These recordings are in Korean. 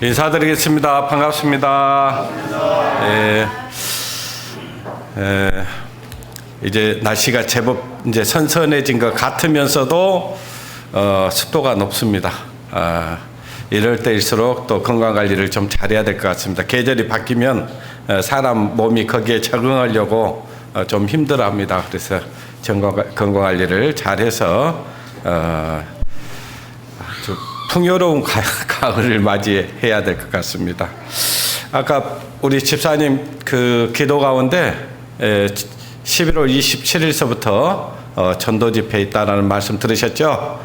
인사드리겠습니다. 반갑습니다. 이제 날씨가 제법 이제 선선해진 것 같으면서도 습도가 높습니다. 이럴 때일수록 또 건강 관리를 좀 잘해야 될 것 같습니다. 계절이 바뀌면 사람 몸이 거기에 적응하려고 좀 힘들어합니다. 그래서 건강 관리를 잘해서 아주 풍요로운 가을을 맞이해야 될 것 같습니다. 아까 우리 집사님 그 기도 가운데 11월 27일서부터 전도 집회 있다라는 말씀 들으셨죠?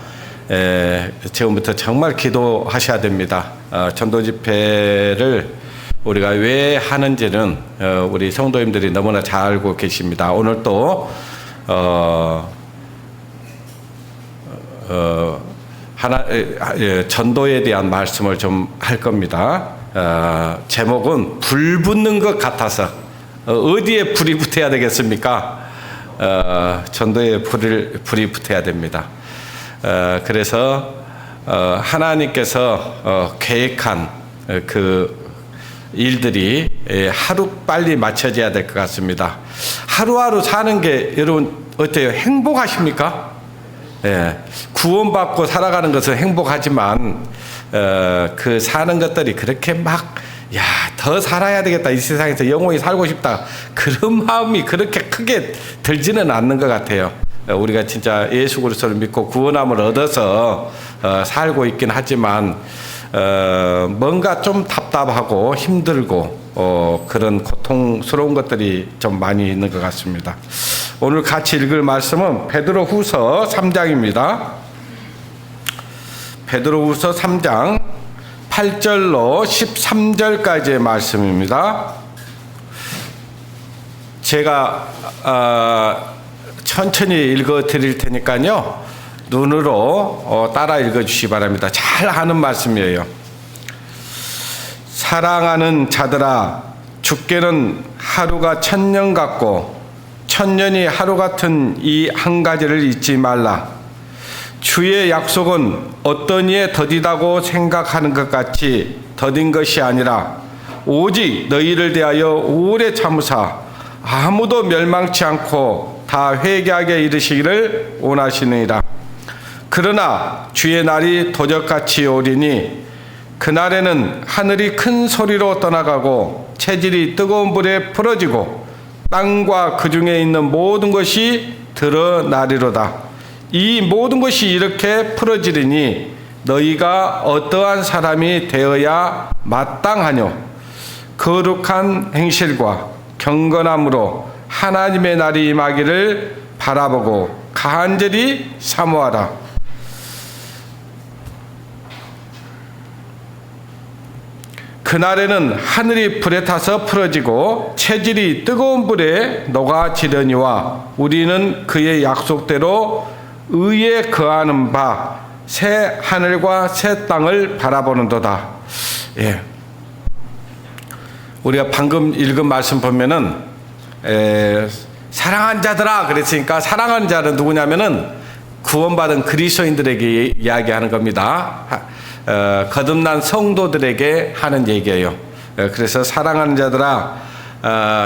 지금부터 정말 기도하셔야 됩니다. 전도 집회를 우리가 왜 하는지는 우리 성도님들이 너무나 잘 알고 계십니다. 오늘 또 전도에 대한 말씀을 좀 할 겁니다. 제목은 불 붙는 것 같아서. 어디에 불이 붙어야 되겠습니까? 전도에 불이 붙어야 됩니다. 그래서 하나님께서 계획한 그 일들이 하루 빨리 맞춰져야 될 것 같습니다. 하루하루 사는 게 여러분 어때요? 행복하십니까? 구원받고 살아가는 것은 행복하지만 그 사는 것들이 그렇게 막 더 살아야 되겠다, 이 세상에서 영원히 살고 싶다, 그런 마음이 그렇게 크게 들지는 않는 것 같아요. 우리가 진짜 예수 그리스도를 믿고 구원함을 얻어서 살고 있긴 하지만 뭔가 좀 답답하고 힘들고 그런 고통스러운 것들이 좀 많이 있는 것 같습니다. 오늘 같이 읽을 말씀은 베드로후서 3장입니다. 베드로후서 3장 8절로 13절까지의 말씀입니다. 제가 천천히 읽어 드릴 테니까요, 눈으로 따라 읽어 주시기 바랍니다. 잘 아는 말씀이에요. 사랑하는 자들아, 주께는 하루가 1000년 같고 1000년이 하루 같은 이 한 가지를 잊지 말라. 주의 약속은 어떤 이에 더디다고 생각하는 것 같이 더딘 것이 아니라 오직 너희를 대하여 오래 참으사 아무도 멸망치 않고 다 회개하게 이르시기를 원하시느니라. 그러나 주의 날이 도적같이 오리니 그날에는 하늘이 큰 소리로 떠나가고 체질이 뜨거운 불에 풀어지고 땅과 그 중에 있는 모든 것이 드러나리로다. 이 모든 것이 이렇게 풀어지리니 너희가 어떠한 사람이 되어야 마땅하뇨? 거룩한 행실과 경건함으로 하나님의 날이 임하기를 바라보고 간절히 사모하라. 그날에는 하늘이 불에 타서 풀어지고 체질이 뜨거운 불에 녹아지려니와 우리는 그의 약속대로 의에 거하는 바 새 하늘과 새 땅을 바라보는도다. 우리가 방금 읽은 말씀 보면은 사랑하는 자들아 그랬으니까, 사랑하는 자는 누구냐면은 구원받은 그리스도인들에게 이야기하는 겁니다. 거듭난 성도들에게 하는 얘기예요. 그래서 사랑하는 자들아,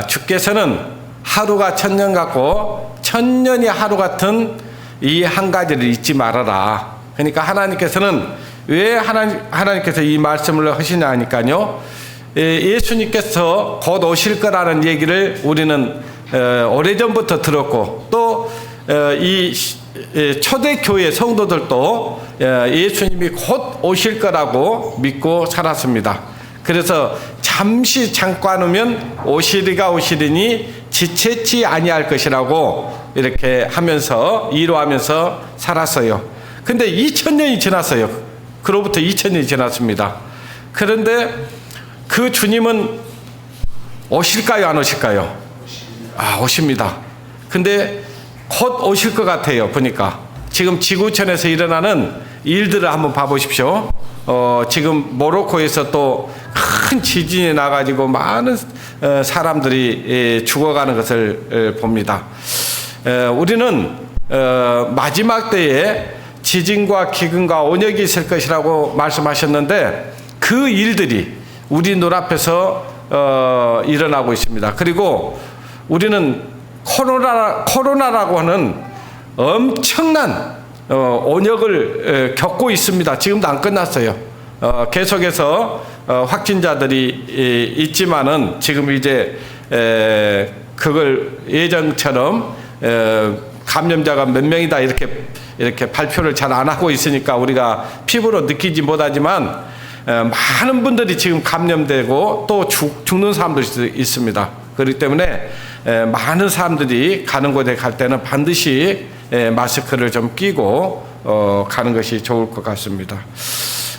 주께서는 하루가 1000년 같고 1000년이 하루 같은 이 한 가지를 잊지 말아라. 그러니까 하나님께서는 왜 하나님께서 이 말씀을 하시냐 하니까요, 예수님께서 곧 오실 거라는 얘기를 우리는 오래전부터 들었고, 또 이 초대교회 성도들도 예수님이 곧 오실 거라고 믿고 살았습니다. 그래서 잠깐 후면 오시리니 지체치 아니할 것이라고 이렇게 하면서 이루하면서 살았어요. 근데 2000년이 지났어요. 그로부터 2000년이 지났습니다. 그런데 그 주님은 오실까요, 안 오실까요? 오십니다. 근데 곧 오실 것 같아요. 보니까 지금 지구촌에서 일어나는 일들을 한번 봐보십시오. 지금 모로코에서 또 큰 지진이 나가지고 많은 사람들이 죽어가는 것을 봅니다. 우리는 마지막 때에 지진과 기근과 온역이 있을 것이라고 말씀하셨는데, 그 그 일들이 우리 눈앞에서 일어나고 있습니다. 그리고 우리는 코로나라고 하는 엄청난 온역을 겪고 있습니다. 지금도 안 끝났어요. 계속해서 확진자들이 있지만은 지금 이제 그걸 예전처럼 감염자가 몇 명이다 이렇게 발표를 잘 안 하고 있으니까 우리가 피부로 느끼지 못하지만 많은 분들이 지금 감염되고 또 죽는 사람도 있습니다. 그렇기 때문에 많은 사람들이 가는 곳에 갈 때는 반드시 마스크를 좀 끼고 가는 것이 좋을 것 같습니다.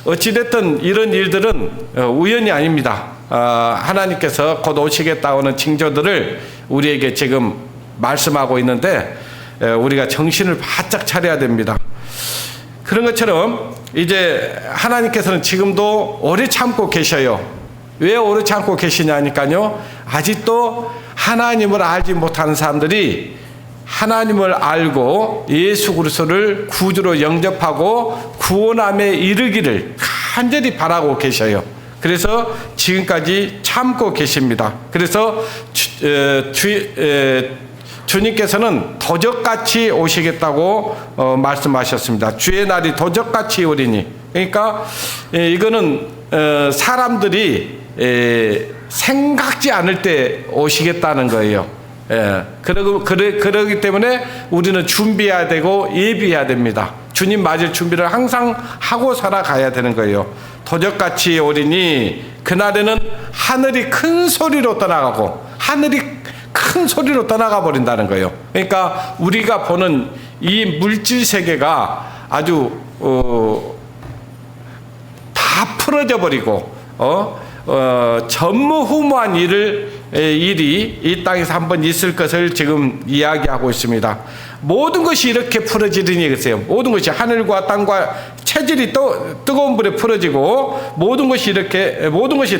어찌됐든 이런 일들은 우연이 아닙니다. 하나님께서 곧 오시겠다고 하는 징조들을 우리에게 지금 말씀하고 있는데 우리가 정신을 바짝 차려야 됩니다. 그런 것처럼 이제 하나님께서는 지금도 오래 참고 계셔요. 왜 오래 참고 계시냐니까요. 아직도 하나님을 알지 못하는 사람들이 하나님을 알고 예수 그리스도를 구주로 영접하고 구원함에 이르기를 간절히 바라고 계셔요. 그래서 지금까지 참고 계십니다. 그래서 주님께서는 도적같이 오시겠다고 말씀하셨습니다. 주의 날이 도적같이 오리니. 그러니까 이거는 사람들이 생각지 않을 때 오시겠다는 거예요. 그러기 때문에 우리는 준비해야 되고 예비해야 됩니다. 주님 맞을 준비를 항상 하고 살아가야 되는 거예요. 도적같이 오리니 그날에는 하늘이 큰 소리로 떠나가고 하늘이 큰 소리로 떠나가 버린다는 거예요. 그러니까 우리가 보는 이 물질 세계가 아주 다 풀어져 버리고 전무후무한 일이 이 땅에서 한번 있을 것을 지금 이야기하고 있습니다. 모든 것이 이렇게 풀어지리니 글쎄요. 모든 것이 하늘과 땅과 체질이 뜨거운 불에 풀어지고 모든 것이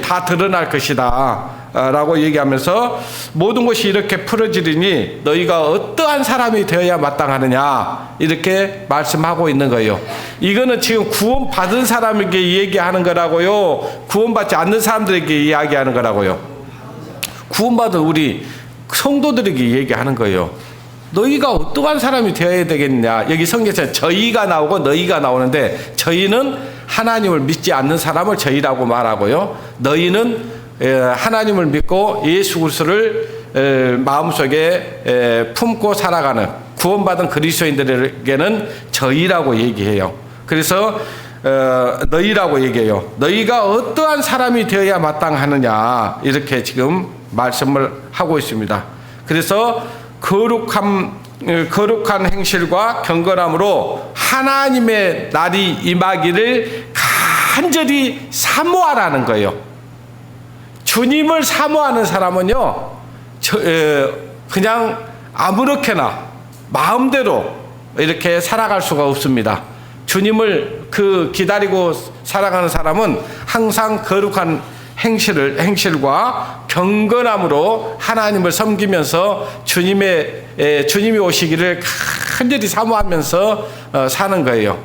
다 드러날 것이다 라고 얘기하면서 모든 것이 이렇게 풀어지리니 너희가 어떠한 사람이 되어야 마땅하느냐 이렇게 말씀하고 있는 거예요. 이거는 지금 구원받은 사람에게 얘기하는 거라고요, 구원받지 않는 사람들에게 이야기하는 거라고요. 구원받은 우리 성도들에게 얘기하는 거예요. 너희가 어떠한 사람이 되어야 되겠냐. 여기 성경에서 저희가 나오고 너희가 나오는데 저희는 하나님을 믿지 않는 사람을 저희라고 말하고요, 너희는 하나님을 믿고 예수 그리스도를 마음속에 품고 살아가는 구원받은 그리스도인들에게는 저희라고 얘기해요. 그래서 너희라고 얘기해요. 너희가 어떠한 사람이 되어야 마땅하느냐 이렇게 지금 말씀을 하고 있습니다. 그래서 거룩한 행실과 경건함으로 하나님의 날이 임하기를 간절히 사모하라는 거예요. 주님을 사모하는 사람은요, 그냥 아무렇게나 마음대로 이렇게 살아갈 수가 없습니다. 주님을 기다리고 살아가는 사람은 항상 거룩한 행실과 경건함으로 하나님을 섬기면서 주님이 오시기를 간절히 사모하면서 사는 거예요.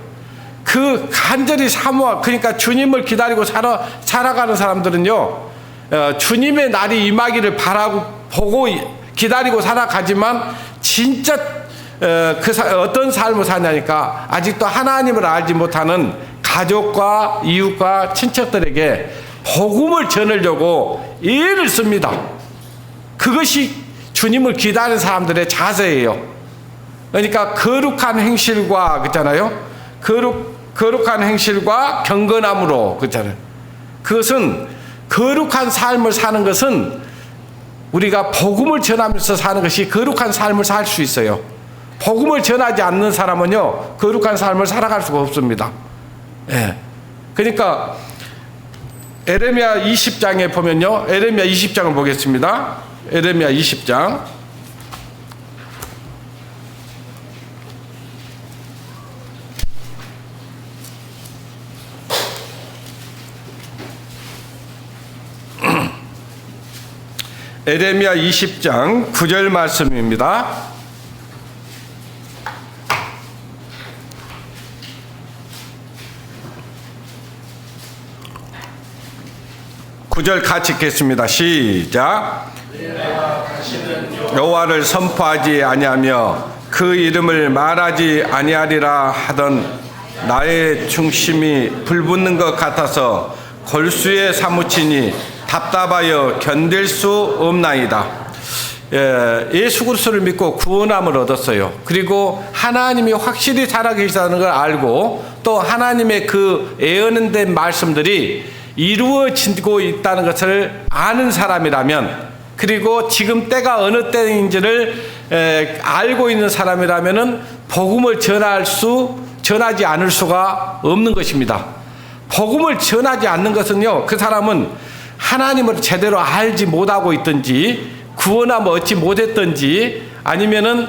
그 간절히 그러니까 주님을 기다리고 살아가는 사람들은요, 주님의 날이 임하기를 보고 기다리고 살아가지만 진짜 어떤 삶을 사냐니까 아직도 하나님을 알지 못하는 가족과 이웃과 친척들에게 복음을 전하려고 애를 씁니다. 그것이 주님을 기다리는 사람들의 자세예요. 그러니까 거룩한 행실과 그렇잖아요. 거룩한 행실과 경건함으로 그렇잖아요. 그것은 거룩한 삶을 사는 것은 우리가 복음을 전하면서 사는 것이 거룩한 삶을 살 수 있어요. 복음을 전하지 않는 사람은요, 거룩한 삶을 살아갈 수가 없습니다. 예. 그러니까 에레미야 20장에 보면요, 에레미야 20장을 보겠습니다. 에레미야 20장. 에레미야 20장 9절 말씀입니다. 9절 같이 읽겠습니다. 시작. 여호와를 선포하지 아니하며 그 이름을 말하지 아니하리라 하던 나의 중심이 불붙는 것 같아서 골수에 사무치니 답답하여 견딜 수 없나이다. 예수 그리스도를 믿고 구원함을 얻었어요. 그리고 하나님이 확실히 살아계시다는 걸 알고 또 하나님의 그 예언된 말씀들이 이루어지고 있다는 것을 아는 사람이라면, 그리고 지금 때가 어느 때인지를 알고 있는 사람이라면은 복음을 전하지 않을 수가 없는 것입니다. 복음을 전하지 않는 것은요, 그 사람은 하나님을 제대로 알지 못하고 있든지 구원함을 얻지 못했든지 아니면은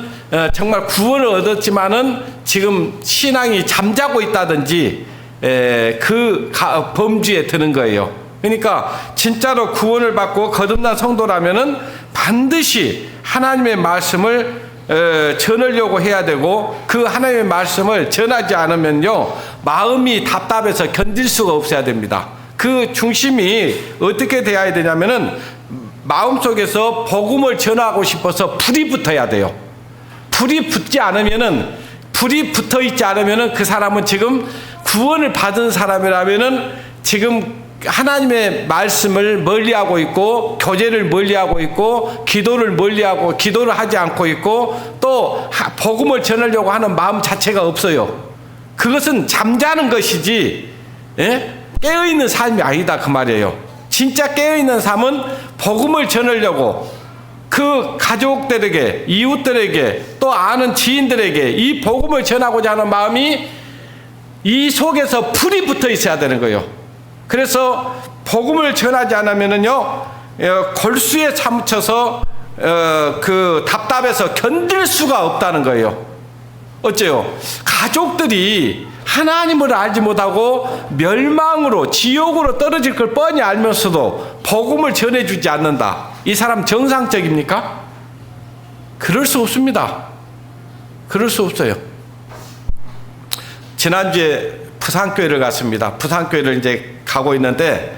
정말 구원을 얻었지만은 지금 신앙이 잠자고 있다든지 그 범주에 드는 거예요. 그러니까 진짜로 구원을 받고 거듭난 성도라면은 반드시 하나님의 말씀을 전하려고 해야 되고, 그 하나님의 말씀을 전하지 않으면요 마음이 답답해서 견딜 수가 없어야 됩니다. 그 중심이 어떻게 되어야 되냐면은 마음속에서 복음을 전하고 싶어서 불이 붙어야 돼요. 불이 붙지 않으면은, 불이 붙어 있지 않으면은 그 사람은 지금 구원을 받은 사람이라면은 지금 하나님의 말씀을 멀리하고 있고, 교제를 멀리하고 있고, 기도를 하지 않고 있고, 또 복음을 전하려고 하는 마음 자체가 없어요. 그것은 잠자는 것이지 깨어있는 삶이 아니다 그 말이에요. 진짜 깨어있는 삶은 복음을 전하려고 그 가족들에게, 이웃들에게, 또 아는 지인들에게 이 복음을 전하고자 하는 마음이 이 속에서 불이 붙어 있어야 되는 거예요. 그래서 복음을 전하지 않으면은요 골수에 사무쳐서 그 답답해서 견딜 수가 없다는 거예요. 어째요? 가족들이 하나님을 알지 못하고 멸망으로, 지옥으로 떨어질 걸 뻔히 알면서도 복음을 전해주지 않는다. 이 사람 정상적입니까? 그럴 수 없습니다. 그럴 수 없어요. 지난주에 부산교회를 갔습니다. 부산교회를 이제 가고 있는데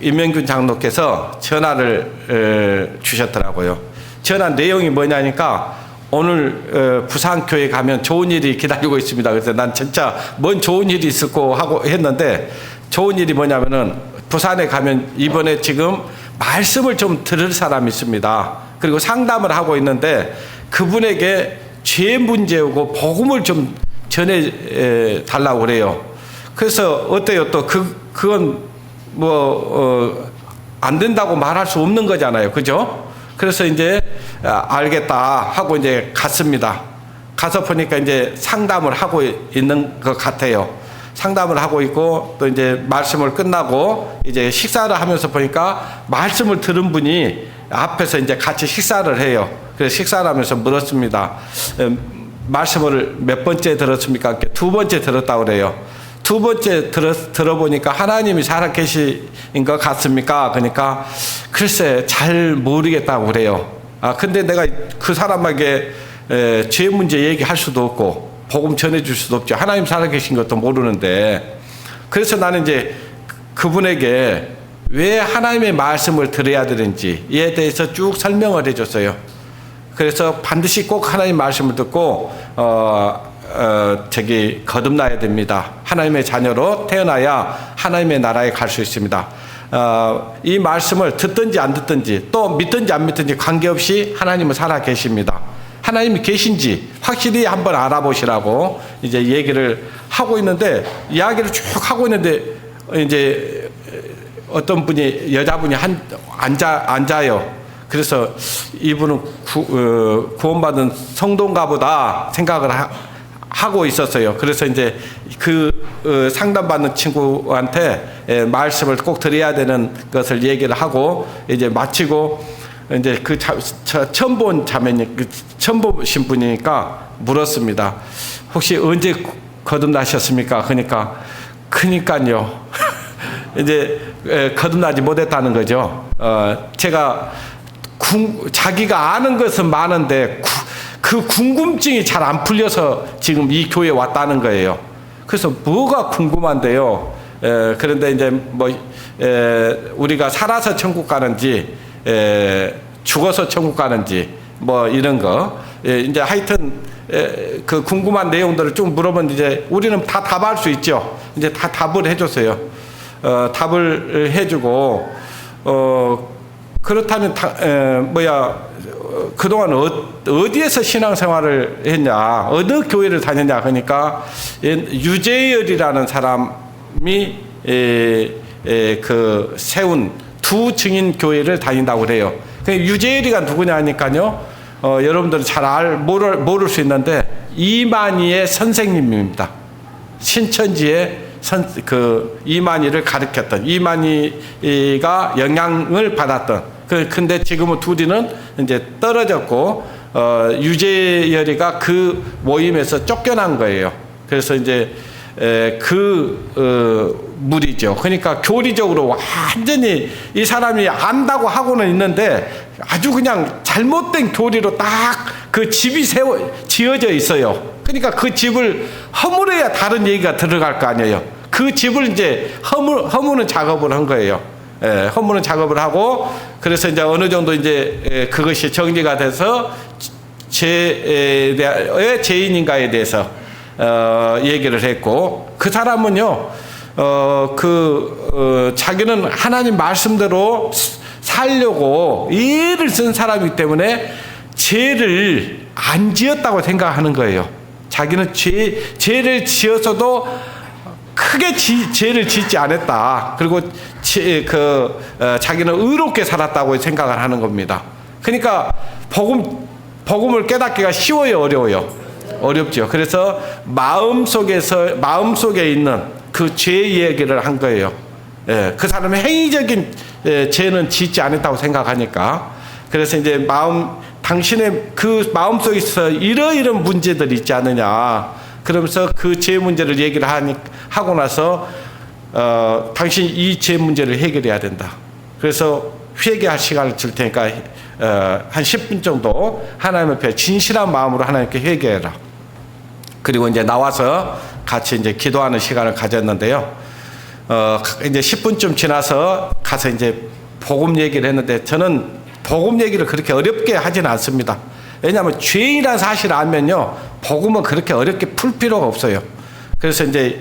임명균 장로께서 전화를 주셨더라고요. 전화 내용이 뭐냐니까 오늘 부산교회 가면 좋은 일이 기다리고 있습니다. 그래서 난 진짜 뭔 좋은 일이 있을 거 하고 했는데, 좋은 일이 뭐냐면은 부산에 가면 이번에 지금 말씀을 좀 들을 사람이 있습니다. 그리고 상담을 하고 있는데 그분에게 죄 문제고 복음을 좀 전해 달라고 그래요. 그래서 어때요? 또 그건 안 된다고 말할 수 없는 거잖아요. 그죠? 그래서 이제 알겠다 하고 이제 갔습니다. 가서 보니까 이제 상담을 하고 있는 것 같아요. 상담을 하고 있고, 또 이제 말씀을 끝나고 이제 식사를 하면서 보니까 말씀을 들은 분이 앞에서 이제 같이 식사를 해요. 그래서 식사를 하면서 물었습니다. 말씀을 몇 번째 들었습니까? 두 번째 들었다고 그래요. 두 번째 들어보니까 하나님이 살아계신 것 같습니까? 그러니까 글쎄 잘 모르겠다고 그래요. 근데 내가 그 사람에게 죄 문제 얘기할 수도 없고 복음 전해줄 수도 없죠. 하나님 살아계신 것도 모르는데. 그래서 나는 이제 그분에게 왜 하나님의 말씀을 들어야 되는지에 대해서 쭉 설명을 해줬어요. 그래서 반드시 꼭 하나님 말씀을 듣고 거듭나야 됩니다. 하나님의 자녀로 태어나야 하나님의 나라에 갈 수 있습니다. 이 말씀을 듣든지 안 듣든지 또 믿든지 안 믿든지 관계없이 하나님은 살아 계십니다. 하나님이 계신지 확실히 한번 알아보시라고 이제 얘기를 하고 있는데, 이야기를 쭉 하고 있는데 이제 어떤 분이, 여자분이 앉아요. 그래서 이분은 구원받은 성도인가 보다 생각을 하고 있었어요. 그래서 이제 그 상담받는 친구한테 말씀을 꼭 드려야 되는 것을 얘기를 하고 이제 마치고, 이제 그 처음 본 자매님, 처음 보신 분이니까 물었습니다. 혹시 언제 거듭나셨습니까? 그러니까요. 이제 거듭나지 못했다는 거죠. 제가 자기가 아는 것은 많은데 그 궁금증이 잘 안 풀려서 지금 이 교회에 왔다는 거예요. 그래서 뭐가 궁금한데요? 그런데 이제 뭐 우리가 살아서 천국 가는지 죽어서 천국 가는지 뭐 이런 거 이제 하여튼 그 궁금한 내용들을 쭉 물어보면 이제 우리는 다 답할 수 있죠. 이제 다 답을 해줬어요. 답을 해주고 그렇다면 그동안 어디에서 신앙생활을 했냐, 어느 교회를 다녔냐 하니까 유재열이라는 사람이 그 세운 두 증인 교회를 다닌다고 그래요. 유재열이가 누구냐 하니까요, 여러분들은 잘 모를 수 있는데 이만희의 선생님입니다. 신천지의 이만희를 가르쳤던, 이만희가 영향을 받았던. 근데 지금은 둘이는 이제 떨어졌고, 유재열이가 그 모임에서 쫓겨난 거예요. 그래서 이제 무리죠. 그러니까 교리적으로 완전히 이 사람이 안다고 하고는 있는데 아주 그냥 잘못된 교리로 딱 그 집이 지어져 있어요. 그러니까 그 집을 허물어야 다른 얘기가 들어갈 거 아니에요. 그 집을 이제 허무는 작업을 한 거예요. 허무는 작업을 하고, 그래서 이제 어느 정도 이제 그것이 정리가 돼서 죄인인가에 대해서 얘기를 했고, 그 사람은요, 자기는 하나님 말씀대로 살려고 애를 쓴 사람이기 때문에 죄를 안 지었다고 생각하는 거예요. 자기는 죄를 지었어도 크게 죄를 짓지 않았다. 그리고 자기는 의롭게 살았다고 생각을 하는 겁니다. 그러니까 복음을 깨닫기가 쉬워요, 어려워요? 어렵죠. 그래서 마음속에 있는 그 죄 이야기를 한 거예요. 그 사람의 행위적인 죄는 짓지 않았다고 생각하니까. 그래서 이제 당신의 그 마음속에 있어 이러이런 문제들이 있지 않느냐. 그러면서 그 죄 문제를 얘기를 하고 나서 당신 이 죄 문제를 해결해야 된다. 그래서 회개할 시간을 줄 테니까 한 10분 정도 하나님 앞에 진실한 마음으로 하나님께 회개해라. 그리고 이제 나와서 같이 이제 기도하는 시간을 가졌는데요. 이제 10분쯤 지나서 가서 이제 복음 얘기를 했는데, 저는 복음 얘기를 그렇게 어렵게 하지는 않습니다. 왜냐하면 죄인이라는 사실을 알면요, 복음은 그렇게 어렵게 풀 필요가 없어요. 그래서 이제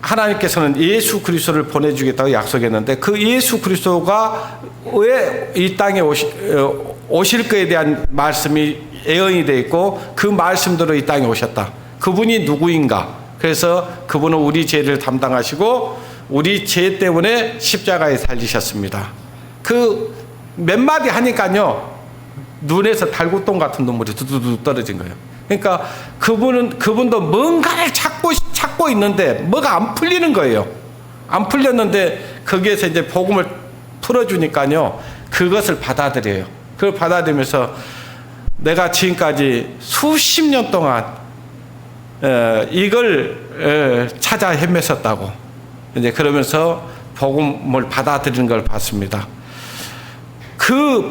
하나님께서는 예수 그리스도를 보내주겠다고 약속했는데, 그 예수 그리스도가 왜 이 땅에 오실 거에 대한 말씀이 예언이 되어 있고, 그 말씀대로 이 땅에 오셨다. 그분이 누구인가? 그래서 그분은 우리 죄를 담당하시고 우리 죄 때문에 십자가에 달리셨습니다. 그 몇 마디 하니까요, 눈에서 달구똥 같은 눈물이 두두두 떨어진 거예요. 그러니까 그분도 뭔가를 찾고 있는데 뭐가 안 풀리는 거예요. 안 풀렸는데 거기에서 이제 복음을 풀어주니까요, 그것을 받아들여요. 그걸 받아들이면서 내가 지금까지 수십 년 동안 이걸 찾아 헤맸었다고 이제 그러면서 복음을 받아들이는 걸 봤습니다. 그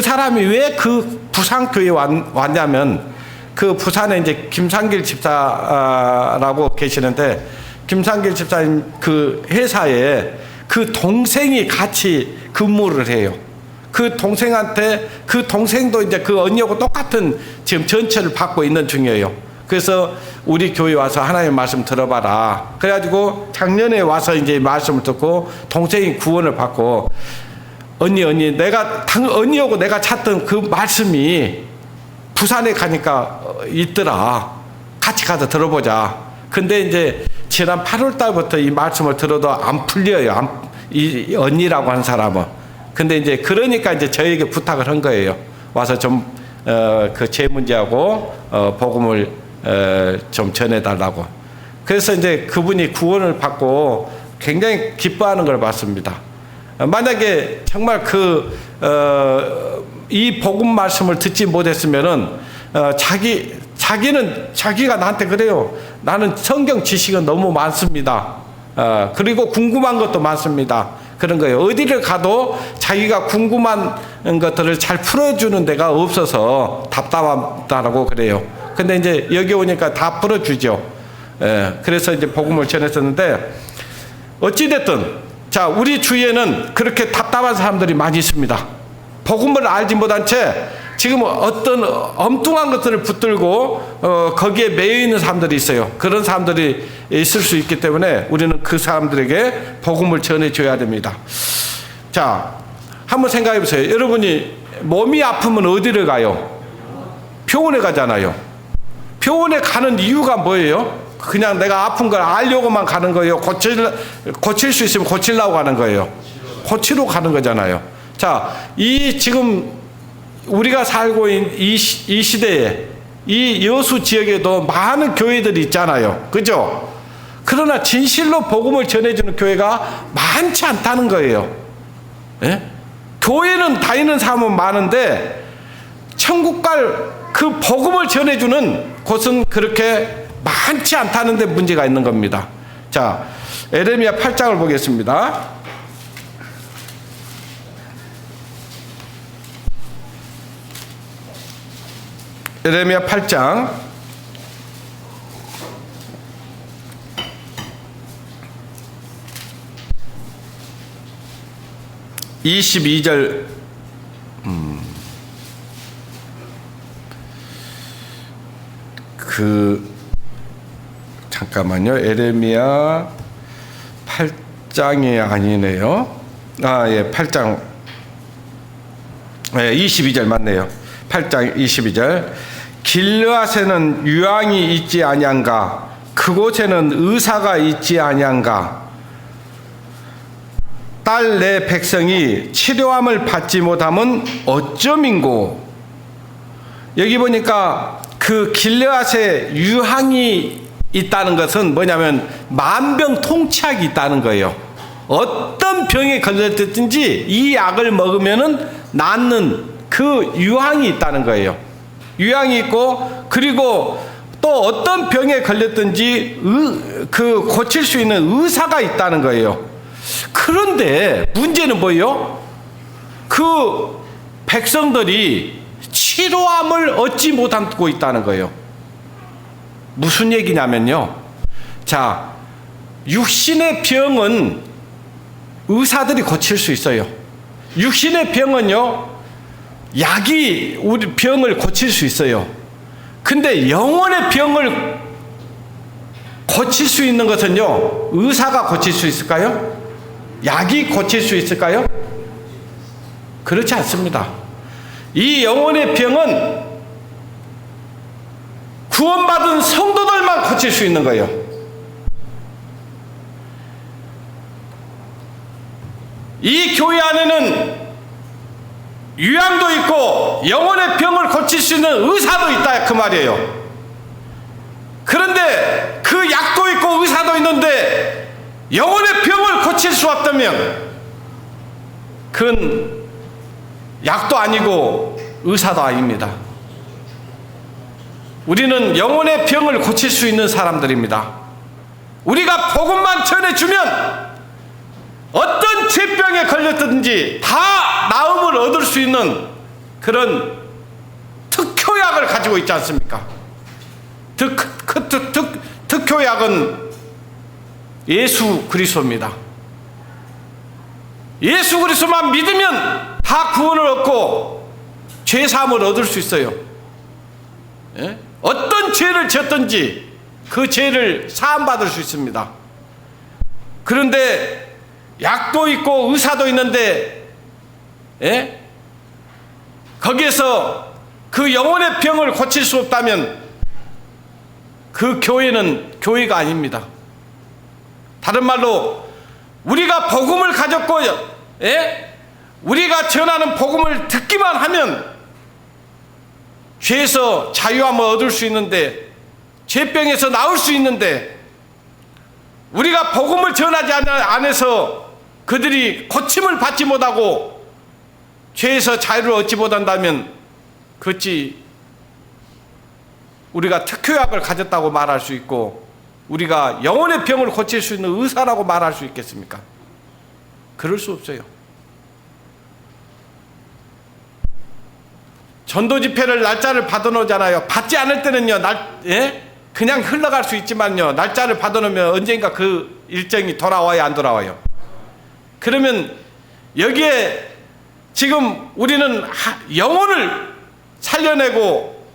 사람이 왜 그 부산교회에 왔냐면, 그 부산에 이제 김상길 집사라고 계시는데, 김상길 집사님 그 회사에 그 동생이 같이 근무를 해요. 그 동생도 이제 그 언니하고 똑같은 지금 전처를 받고 있는 중이에요. 그래서 우리 교회 와서 하나님의 말씀 들어봐라. 그래가지고 작년에 와서 이제 말씀을 듣고 동생이 구원을 받고, 언니하고 내가 찾던 그 말씀이 부산에 가니까 있더라. 같이 가서 들어보자. 근데 이제 지난 8월 달부터 이 말씀을 들어도 안 풀려요. 이 언니라고 하는 사람은. 근데 이제 그러니까 이제 저에게 부탁을 한 거예요. 와서 좀 그 제 문제하고 복음을 좀 전해달라고. 그래서 이제 그분이 구원을 받고 굉장히 기뻐하는 걸 봤습니다. 만약에 정말 이 복음 말씀을 듣지 못했으면은 자기가 나한테 그래요. 나는 성경 지식은 너무 많습니다. 그리고 궁금한 것도 많습니다. 그런 거예요. 어디를 가도 자기가 궁금한 것들을 잘 풀어주는 데가 없어서 답답하다고 그래요. 근데 이제 여기 오니까 다 풀어주죠. 그래서 이제 복음을 전했었는데, 어찌됐든 자, 우리 주위에는 그렇게 답답한 사람들이 많이 있습니다. 복음을 알지 못한 채 지금 어떤 엉뚱한 것들을 붙들고 거기에 매여 있는 사람들이 있어요. 그런 사람들이 있을 수 있기 때문에 우리는 그 사람들에게 복음을 전해줘야 됩니다. 자, 한번 생각해 보세요. 여러분이 몸이 아프면 어디를 가요? 병원에 가잖아요. 병원에 가는 이유가 뭐예요? 그냥 내가 아픈 걸 알려고만 가는 거예요? 고칠 수 있으면 고치려고 가는 거예요? 고치러 가는 거잖아요. 자, 이 지금 우리가 살고 있는 이 시대에 이 여수 지역에도 많은 교회들이 있잖아요. 그죠? 그러나 진실로 복음을 전해주는 교회가 많지 않다는 거예요. 예? 교회는 다니는 사람은 많은데 천국 갈 그 복음을 전해주는 곳은 그렇게 많지 않다는 데 문제가 있는 겁니다. 자, 에레미야 8장을 보겠습니다. 에레미야 8장 22절 잠깐만요. 에레미야 8장이 아니네요. 예, 8장 22절 맞네요. 8장 22절. 길르앗에는 유황이 있지 아니한가? 그곳에는 의사가 있지 아니한가? 딸 내 백성이 치료함을 받지 못함은 어쩌민고? 여기 보니까 그 길르앗에 유황이 있다는 것은 뭐냐면 만병통치약이 있다는 거예요. 어떤 병에 걸렸든지 이 약을 먹으면은 낫는 그 유황이 있다는 거예요. 유황이 있고, 그리고 또 어떤 병에 걸렸든지 고칠 수 있는 의사가 있다는 거예요. 그런데 문제는 뭐예요? 그 백성들이 치료함을 얻지 못하고 있다는 거예요. 무슨 얘기냐면요. 자, 육신의 병은 의사들이 고칠 수 있어요. 육신의 병은요, 약이 우리 병을 고칠 수 있어요. 근데 영혼의 병을 고칠 수 있는 것은요, 의사가 고칠 수 있을까요? 약이 고칠 수 있을까요? 그렇지 않습니다. 이 영혼의 병은 구원받은 성도들만 고칠 수 있는 거예요. 이 교회 안에는 유양도 있고 영혼의 병을 고칠 수 있는 의사도 있다 그 말이에요. 그런데 그 약도 있고 의사도 있는데 영혼의 병을 고칠 수 없다면 그건 약도 아니고 의사도 아닙니다. 우리는 영혼의 병을 고칠 수 있는 사람들입니다. 우리가 복음만 전해주면 어떤 죄병에 걸렸든지 다 나음을 얻을 수 있는 그런 특효약을 가지고 있지 않습니까? 특효약은 예수 그리스도입니다. 예수 그리스도만 믿으면 다 구원을 얻고 죄사함을 얻을 수 있어요. 예? 어떤 죄를 지었든지 그 죄를 사함받을 수 있습니다. 그런데 약도 있고 의사도 있는데, 예? 거기에서 그 영혼의 병을 고칠 수 없다면 그 교회는 교회가 아닙니다. 다른 말로 우리가 복음을 가졌고, 예? 우리가 전하는 복음을 듣기만 하면 죄에서 자유함을 얻을 수 있는데, 죄병에서 나올 수 있는데, 우리가 복음을 전하지 않아서 그들이 고침을 받지 못하고 죄에서 자유를 얻지 못한다면 그것이 우리가 특효약을 가졌다고 말할 수 있고 우리가 영혼의 병을 고칠 수 있는 의사라고 말할 수 있겠습니까? 그럴 수 없어요. 전도 집회를 날짜를 받아놓잖아요. 받지 않을 때는요, 예? 그냥 흘러갈 수 있지만요, 날짜를 받아놓으면 언젠가 그 일정이 돌아와요, 안 돌아와요? 그러면 여기에 지금 우리는 영혼을 살려내고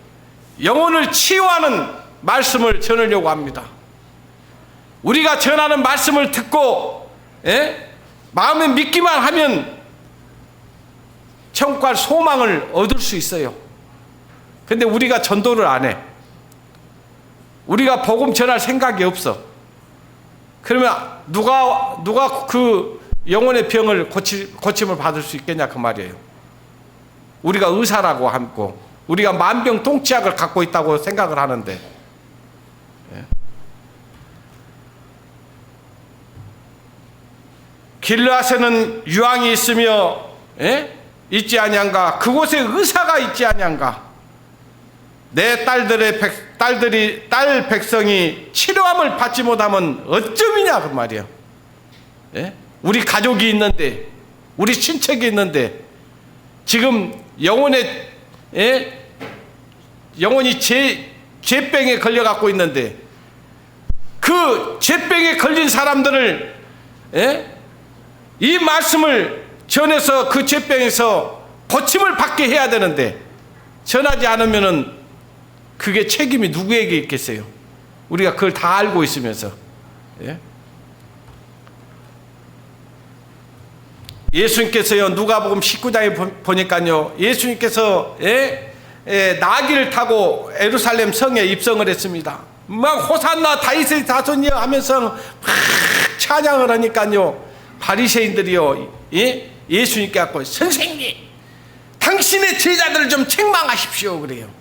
영혼을 치유하는 말씀을 전하려고 합니다. 우리가 전하는 말씀을 듣고 마음에 믿기만 하면 천국갈 소망을 얻을 수 있어요. 근데 우리가 전도를 안 해. 우리가 복음 전할 생각이 없어. 그러면 누가 그 영혼의 병을 고침을 받을 수 있겠냐 그 말이에요. 우리가 의사라고 하고 우리가 만병통치약을 갖고 있다고 생각을 하는데, 길르앗에는 유황이 있으며 있지 아니한가? 그곳에 의사가 있지 아니한가? 내 딸 백성이 치료함을 받지 못하면 어쩌미냐 그 말이야. 우리 가족이 있는데, 우리 친척이 있는데, 지금 영혼이 죄병에 걸려갖고 있는데, 그 죄병에 걸린 사람들을 이 말씀을 전해서 그 죄병에서 고침을 받게 해야 되는데, 전하지 않으면은 그게 책임이 누구에게 있겠어요? 우리가 그걸 다 알고 있으면서. 예수님께서요, 누가복음 19장에 보니까요, 예수님께서 나귀를 타고 예루살렘 성에 입성을 했습니다. 막 호산나 다윗의 자손이여 하면서 막 찬양을 하니까요, 바리새인들이요, 예수님께 갖고 선생님, 당신의 제자들을 좀 책망하십시오 그래요.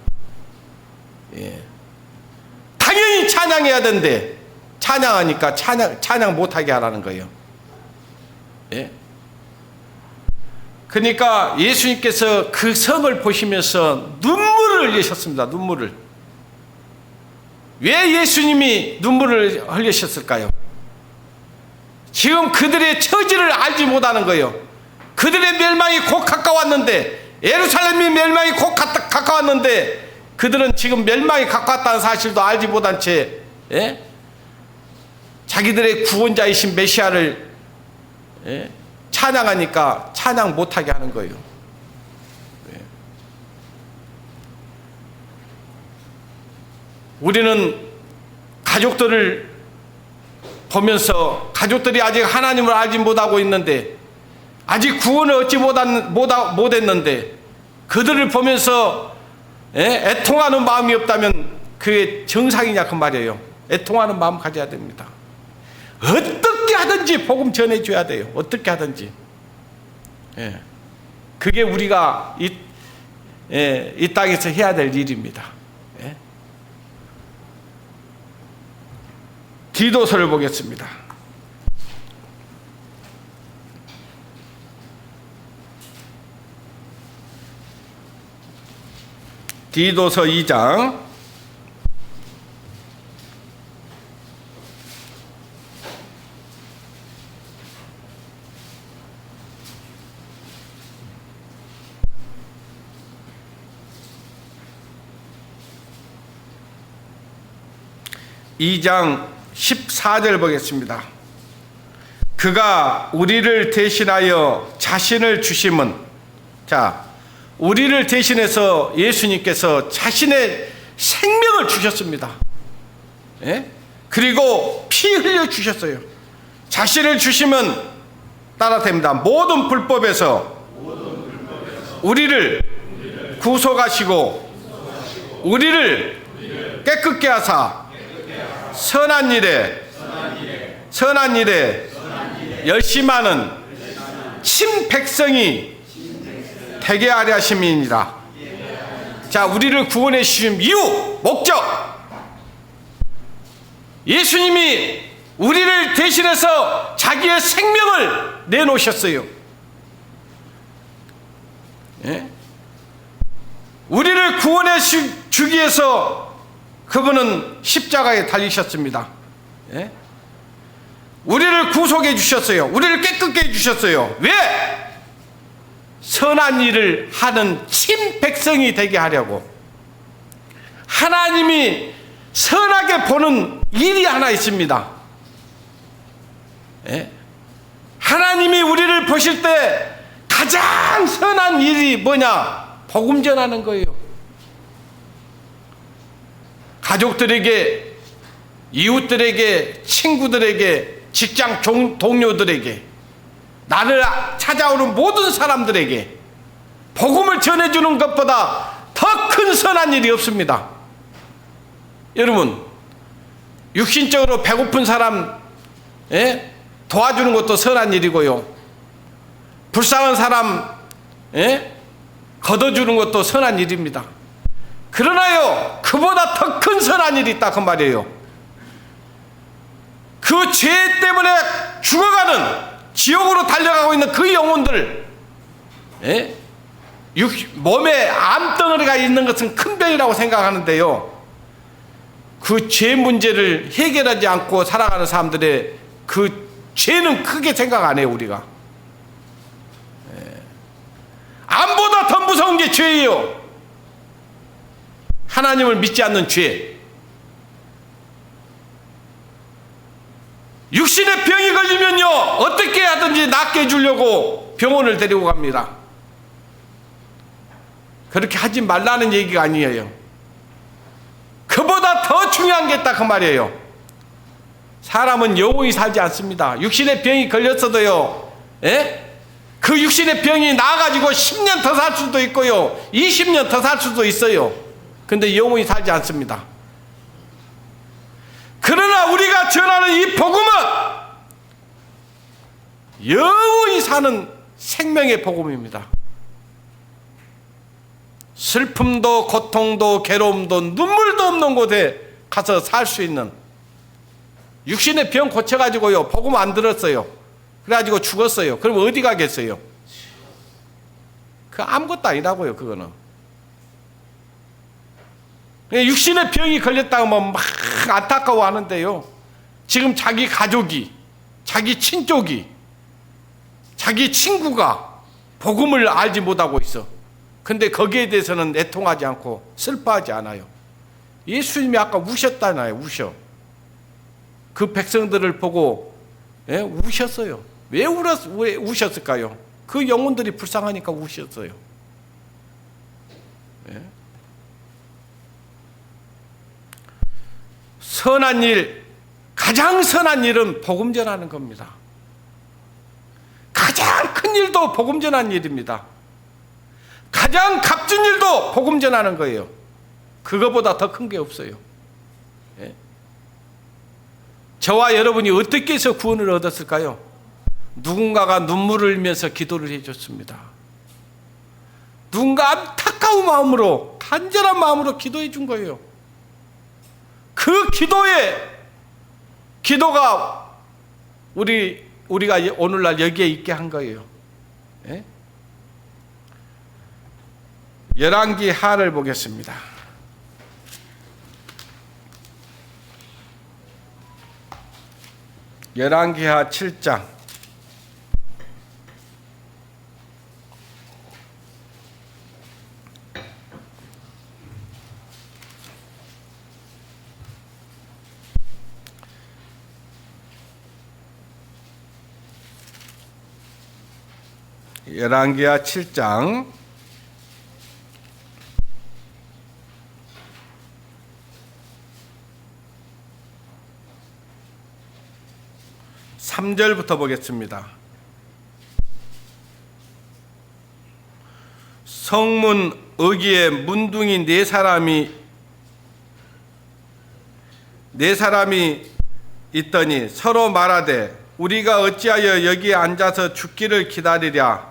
당연히 찬양해야 되는데 찬양하니까 찬양 못하게 하라는 거예요. 그러니까 예수님께서 그 성을 보시면서 눈물을 흘리셨습니다. 눈물을. 왜 예수님이 눈물을 흘리셨을까요? 지금 그들의 처지를 알지 못하는 거예요. 그들의 멸망이 곧 가까웠는데, 예루살렘의 멸망이 곧 가까웠는데, 그들은 지금 멸망이 가까웠다는 사실도 알지 못한 채 자기들의 구원자이신 메시아를 찬양하니까 찬양 못하게 하는 거예요. 우리는 가족들을 보면서, 가족들이 아직 하나님을 알지 못하고 있는데, 아직 구원을 얻지 못했는데, 그들을 보면서 애통하는 마음이 없다면 그게 정상이냐 그 말이에요. 애통하는 마음 가져야 됩니다. 어떻게 하든지 복음 전해줘야 돼요. 어떻게 하든지. 그게 우리가 이 땅에서 해야 될 일입니다. 디도서를 보겠습니다. 디도서 2장 2장 14절 보겠습니다. 그가 우리를 대신하여 자신을 주심은, 자, 우리를 대신해서 예수님께서 자신의 생명을 주셨습니다. 그리고 피 흘려 주셨어요. 자신을 주시면 따라됩니다. 모든 불법에서 우리를 구속하시고 우리를 깨끗게 하사 선한 일에 열심하는 친백성이 되게 하려 하심이니라. 자, 우리를 구원해 주신 이유, 목적. 예수님이 우리를 대신해서 자기의 생명을 내놓으셨어요. 우리를 구원해 주기 위해서 그분은 십자가에 달리셨습니다. 우리를 구속해 주셨어요. 우리를 깨끗게 해 주셨어요. 왜? 선한 일을 하는 친백성이 되게 하려고. 하나님이 선하게 보는 일이 하나 있습니다. 예? 하나님이 우리를 보실 때 가장 선한 일이 뭐냐? 복음 전하는 거예요. 가족들에게, 이웃들에게, 친구들에게, 직장 동료들에게, 나를 찾아오는 모든 사람들에게 복음을 전해주는 것보다 더 큰 선한 일이 없습니다. 여러분, 육신적으로 배고픈 사람 도와주는 것도 선한 일이고요, 불쌍한 사람 걷어주는 것도 선한 일입니다. 그러나요, 그보다 더 큰 선한 일이 있다 그 말이에요. 그 죄 때문에 죽어가는, 지옥으로 달려가고 있는 그 영혼들, 몸에 암덩어리가 있는 것은 큰 병이라고 생각하는데요, 그 죄 문제를 해결하지 않고 살아가는 사람들의 그 죄는 크게 생각 안 해요. 우리가 암보다 더 무서운 게 죄예요. 하나님을 믿지 않는 죄. 육신의 병이 걸리면요, 어떻게 하든지 낫게 해주려고 병원을 데리고 갑니다. 그렇게 하지 말라는 얘기가 아니에요. 그보다 더 중요한 게 있다 그 말이에요. 사람은 영원히 살지 않습니다. 육신의 병이 걸렸어도요, 그 육신의 병이 나아가지고 10년 더 살 수도 있고요, 20년 더 살 수도 있어요. 근데 영원히 살지 않습니다. 그러나 우리가 전하는 이 복음은 영원히 사는 생명의 복음입니다. 슬픔도 고통도 괴로움도 눈물도 없는 곳에 가서 살 수 있는, 육신의 병 고쳐가지고요 복음 안 들었어요, 그래가지고 죽었어요. 그럼 어디 가겠어요? 그 아무것도 아니라고요. 그거는 육신의 병이 걸렸다고 하면 막 안타까워하는데요, 지금 자기 가족이, 자기 친족이, 자기 친구가 복음을 알지 못하고 있어. 근데 거기에 대해서는 애통하지 않고 슬퍼하지 않아요. 예수님이 아까 우셨잖아요. 우셔. 그 백성들을 보고 우셨어요. 왜 우셨을까요? 그 영혼들이 불쌍하니까 우셨어요. 선한 일, 가장 선한 일은 복음 전하는 겁니다. 가장 큰 일도 복음 전하는 일입니다. 가장 값진 일도 복음 전하는 거예요. 그거보다 더 큰 게 없어요. 저와 여러분이 어떻게 해서 구원을 얻었을까요? 누군가가 눈물을 흘리면서 기도를 해줬습니다. 누군가 안타까운 마음으로, 간절한 마음으로 기도해 준 거예요. 그 기도가 우리가 오늘날 여기에 있게 한 거예요. 열왕기 하를 보겠습니다. 열왕기하 7장 3절부터 보겠습니다. 성문 어귀에 문둥이 네 사람이 있더니 서로 말하되 우리가 어찌하여 여기에 앉아서 죽기를 기다리랴.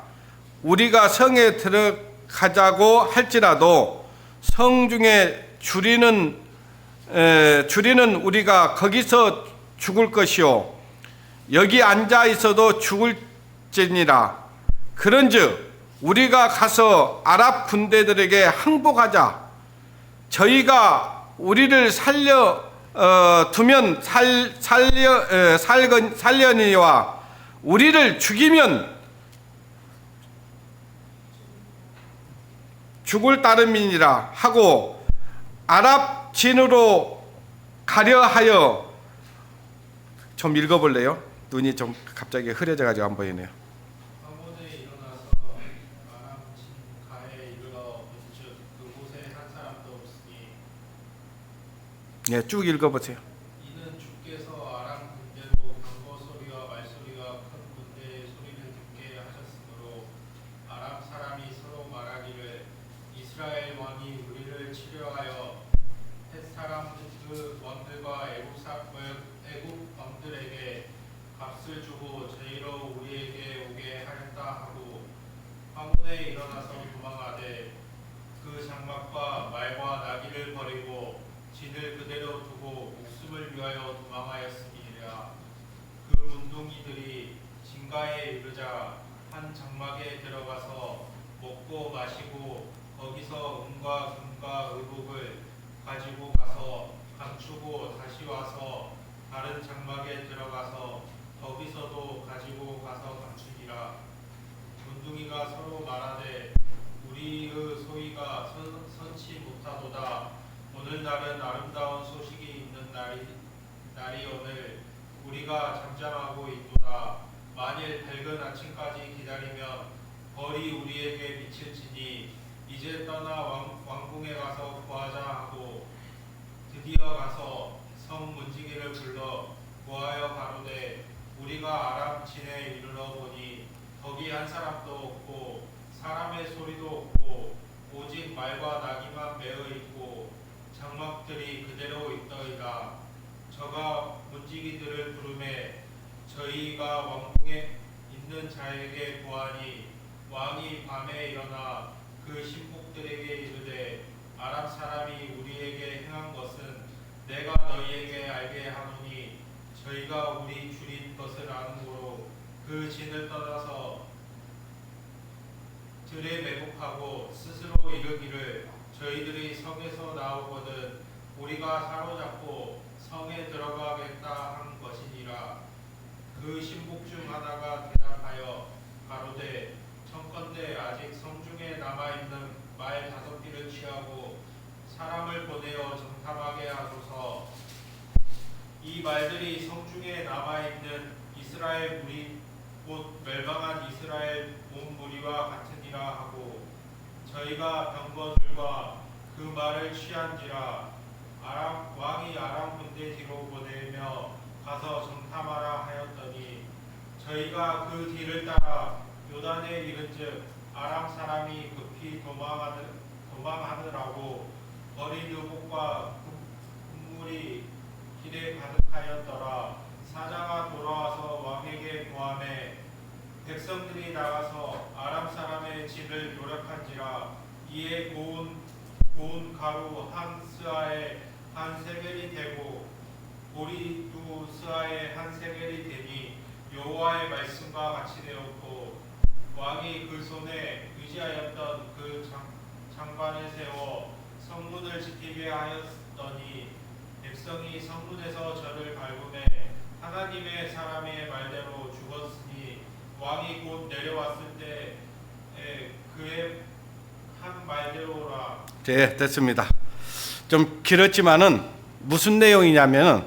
우리가 성에 들어가자고 할지라도 성 중에 줄이는 우리가 거기서 죽을 것이요 여기 앉아 있어도 죽을지니라. 그런즉 우리가 가서 아랍 군대들에게 항복하자. 저희가 우리를 두면 살려니와 우리를 죽이면 죽을 따름이니라 하고 아랍 진으로 가려하여. 좀 읽어볼래요? 눈이 좀 갑자기 흐려져가지고 안 보이네요. 황혼에 일어나서 아람 진가에 이르러 본즉 그곳에 한 사람도 없으니 예, 쭉 읽어보세요. 이는 주께서 아람 군대로 병거 소리와 말소리와 큰 군대의 소리를 듣게 하셨으므로 아람 사람이 서로 말하기를 이스라엘 왕이 우리를 치려하여 헷 사람 그 왕들과 애굽 왕들에게 값을 주고 저희로 우리에게 오게 하였다 하고 황혼에 일어나서 도망하되 그 장막과 말과 나귀를 버리고 진을 그대로 두고 목숨을 위하여 도망하였음이니라. 그 문둥이들이 진가에 이르자 한 장막에 들어가서 먹고 마시고 거기서 은과 금과 의복을 가지고 가서 감추고 다시 와서 다른 장막에 들어가서 거기서도 가지고 가서 감추니라. 문둥이가 서로 말하되 우리의 소위가 선치 못하도다. 오늘날은 아름다운 소식이 있는 날이 오늘 우리가 잠잠하고 있도다. 만일 밝은 아침까지 기다리면 벌이 우리에게 미칠지니 이제 떠나 왕궁에 가서 구하자 하고 드디어 가서 성 문지기를 불러 구하여 가로되 우리가 아람 진에 이르러 보니 거기 한 사람도 없고 사람의 소리도 없고 오직 말과 나귀만 매어 있고 장막들이 그대로 있더이다. 저가 문지기들을 부르매 저희가 왕궁에 있는 자에게 구하니 왕이 밤에 일어나 그 신복들에게 이르되 아람 사람이 우리에게 행한 것은 내가 너희에게 알게 하노니 저희가 우리 주인 것을 아는고로 그 진을 떠나서 들에 매복하고 스스로 이르기를 저희들이 성에서 나오거든 우리가 사로잡고 성에 들어가겠다 한 것이니라. 그 신복 중 하나가 대답하여 가로되 청컨대 아직 성중에 남아있는 말 5비를 취하고 사람을 보내어 정탐하게 하소서. 이 말들이 성중에 남아있는 이스라엘 무리 곧 멸망한 이스라엘 온 무리와 같으니라 하고 저희가 병거들과 그 말을 취한지라. 왕이 아람 군대 뒤로 보내며 가서 정탐하라 하였더니 저희가 그 뒤를 따라 요단에 이른즉 아람 사람이 급히 도망하느라고 버린 의복과 금물이 길에 가득하였더라. 사자가 돌아와서 왕에게 고하매 백성들이 나가서 아람 사람의 진을 노력한지라. 이에 고운 가루 한 스아에 한 세겔이 되고 보리 두 스아에 한 세겔이 되니 여호와의 말씀과 같이 되었고 왕이 그 손에 의지하였던 그 장관을 세워 성문을 지키게 하였더니 백성이 성문에서 저를 밟음에 하나님의 사람의 말대로 죽었으니 왕이 곧 내려왔을 때에 그의 한 말대로라. 네, 됐습니다. 좀 길었지만은 무슨 내용이냐면은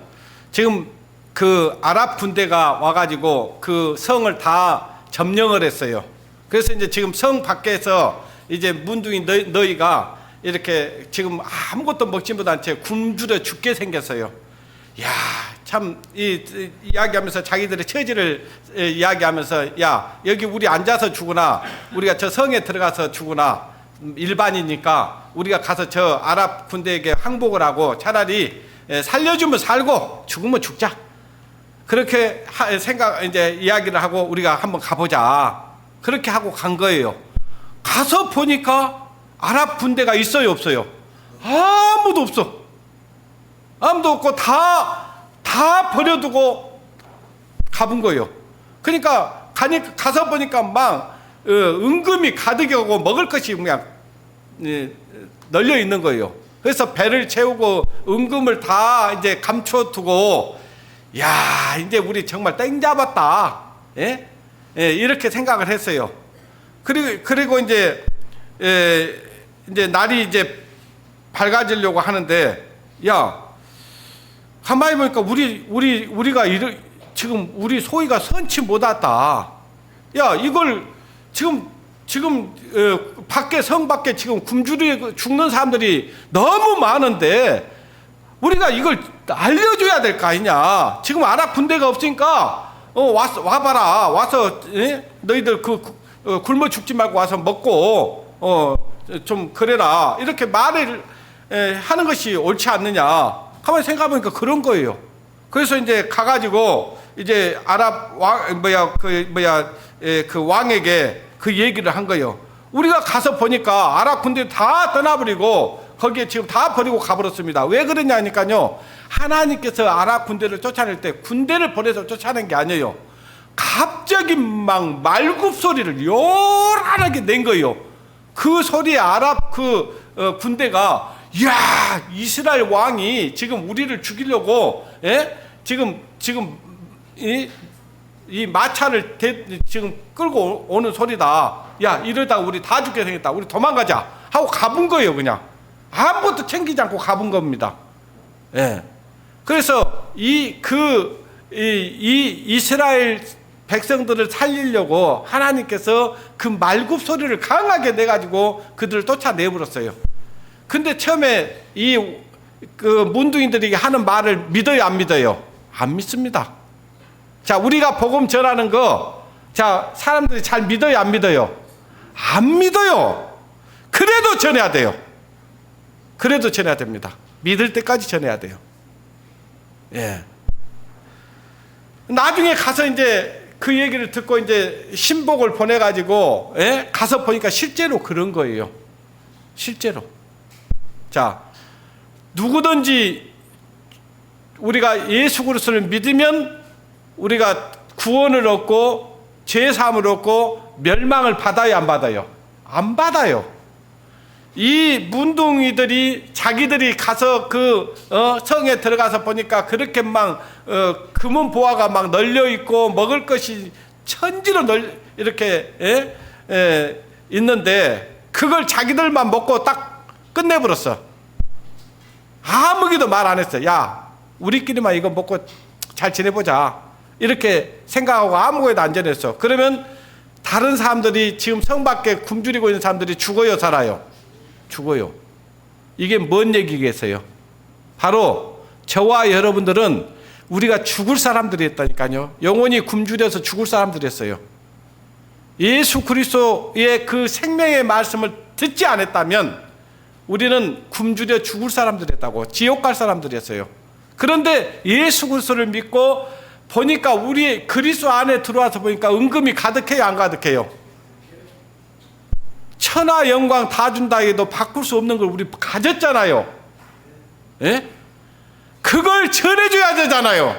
지금 그 아랍 군대가 와가지고 그 성을 다 점령을 했어요. 그래서 이제 지금 성 밖에서 이제 문둥이 너희가 이렇게 지금 아무것도 먹지 못한 채 굶주려 죽게 생겼어요. 야, 참 이야기하면서 자기들의 처지를 이야기하면서 야, 여기 우리 앉아서 죽으나 우리가 저 성에 들어가서 죽으나 일반이니까 우리가 가서 저 아랍 군대에게 항복을 하고 차라리 살려주면 살고 죽으면 죽자. 그렇게 이제 이야기를 하고 우리가 한번 가보자. 그렇게 하고 간 거예요. 가서 보니까 아랍 군대가 있어요, 없어요? 아무도 없어. 아무도 없고 다 버려두고 가본 거예요. 그러니까 가서 보니까 막 은금이 가득이 오고 먹을 것이 그냥 널려 있는 거예요. 그래서 배를 채우고 은금을 다 이제 감춰두고 야, 이제 우리 정말 땡 잡았다. 예? 예, 이렇게 생각을 했어요. 그리고 이제 날이 이제 밝아지려고 하는데 야, 가만히 보니까 우리가 지금 우리 소위가 선치 못하다. 야, 이걸 지금 밖에 성 밖에 지금 굶주려 죽는 사람들이 너무 많은데 우리가 이걸 알려줘야 될 거 아니냐. 지금 아랍 군대가 없으니까 와봐라. 와서 너희들 굶어 죽지 말고 와서 먹고 좀 그래라. 이렇게 말을 하는 것이 옳지 않느냐. 가만히 생각해보니까 그런 거예요. 그래서 이제 가가지고 이제 아랍 그 왕에게 그 얘기를 한 거예요. 우리가 가서 보니까 아랍 군대 다 떠나버리고 거기에 지금 다 버리고 가버렸습니다. 왜 그러냐니까요. 하나님께서 아랍 군대를 쫓아낼 때 군대를 보내서 쫓아낸 게 아니에요. 갑자기 막 말굽 소리를 요란하게 낸 거예요. 그 소리에 아랍 군대가 야, 이스라엘 왕이 지금 우리를 죽이려고 지금 이 마차를 지금 끌고 오는 소리다. 야, 이러다 우리 다 죽게 생겼다. 우리 도망가자 하고 가본 거예요. 그냥 아무것도 챙기지 않고 가본 겁니다. 예. 그래서 이스라엘 백성들을 살리려고 하나님께서 그 말굽 소리를 강하게 내가지고 그들을 쫓아내버렸어요. 근데 처음에 그 문둥이들이 하는 말을 믿어요, 안 믿어요? 안 믿습니다. 자, 우리가 복음 전하는 거, 자, 사람들이 잘 믿어요, 안 믿어요? 안 믿어요. 그래도 전해야 돼요. 그래도 전해야 됩니다. 믿을 때까지 전해야 돼요. 예. 나중에 가서 이제 그 얘기를 듣고 이제 신복을 보내가지고, 가서 보니까 실제로 그런 거예요. 실제로. 자, 누구든지 우리가 예수 그리스도를 믿으면 우리가 구원을 얻고 죄사함을 얻고 멸망을 받아요, 안 받아요? 안 받아요. 이 문둥이들이 자기들이 가서 성에 들어가서 보니까 그렇게 막 금은 보화가 막 널려 있고 먹을 것이 천지로 이렇게 있는데 그걸 자기들만 먹고 딱 끝내버렸어. 아무기도 말 안 했어. 야, 우리끼리만 이거 먹고 잘 지내보자. 이렇게 생각하고 아무것도 안 전했어. 그러면 다른 사람들이 지금 성 밖에 굶주리고 있는 사람들이 죽어요, 살아요? 죽어요. 이게 뭔 얘기겠어요? 바로 저와 여러분들은 우리가 죽을 사람들이었다니까요. 영원히 굶주려서 죽을 사람들이었어요. 예수 그리스도의 그 생명의 말씀을 듣지 않았다면 우리는 굶주려 죽을 사람들이었다고, 지옥 갈 사람들이었어요. 그런데 예수 그리스도를 믿고 보니까 우리 그리스도 안에 들어와서 보니까 은금이 가득해요, 안 가득해요? 천하 영광 다 준다 해도 바꿀 수 없는 걸 우리 가졌잖아요. 예? 그걸 전해줘야 되잖아요.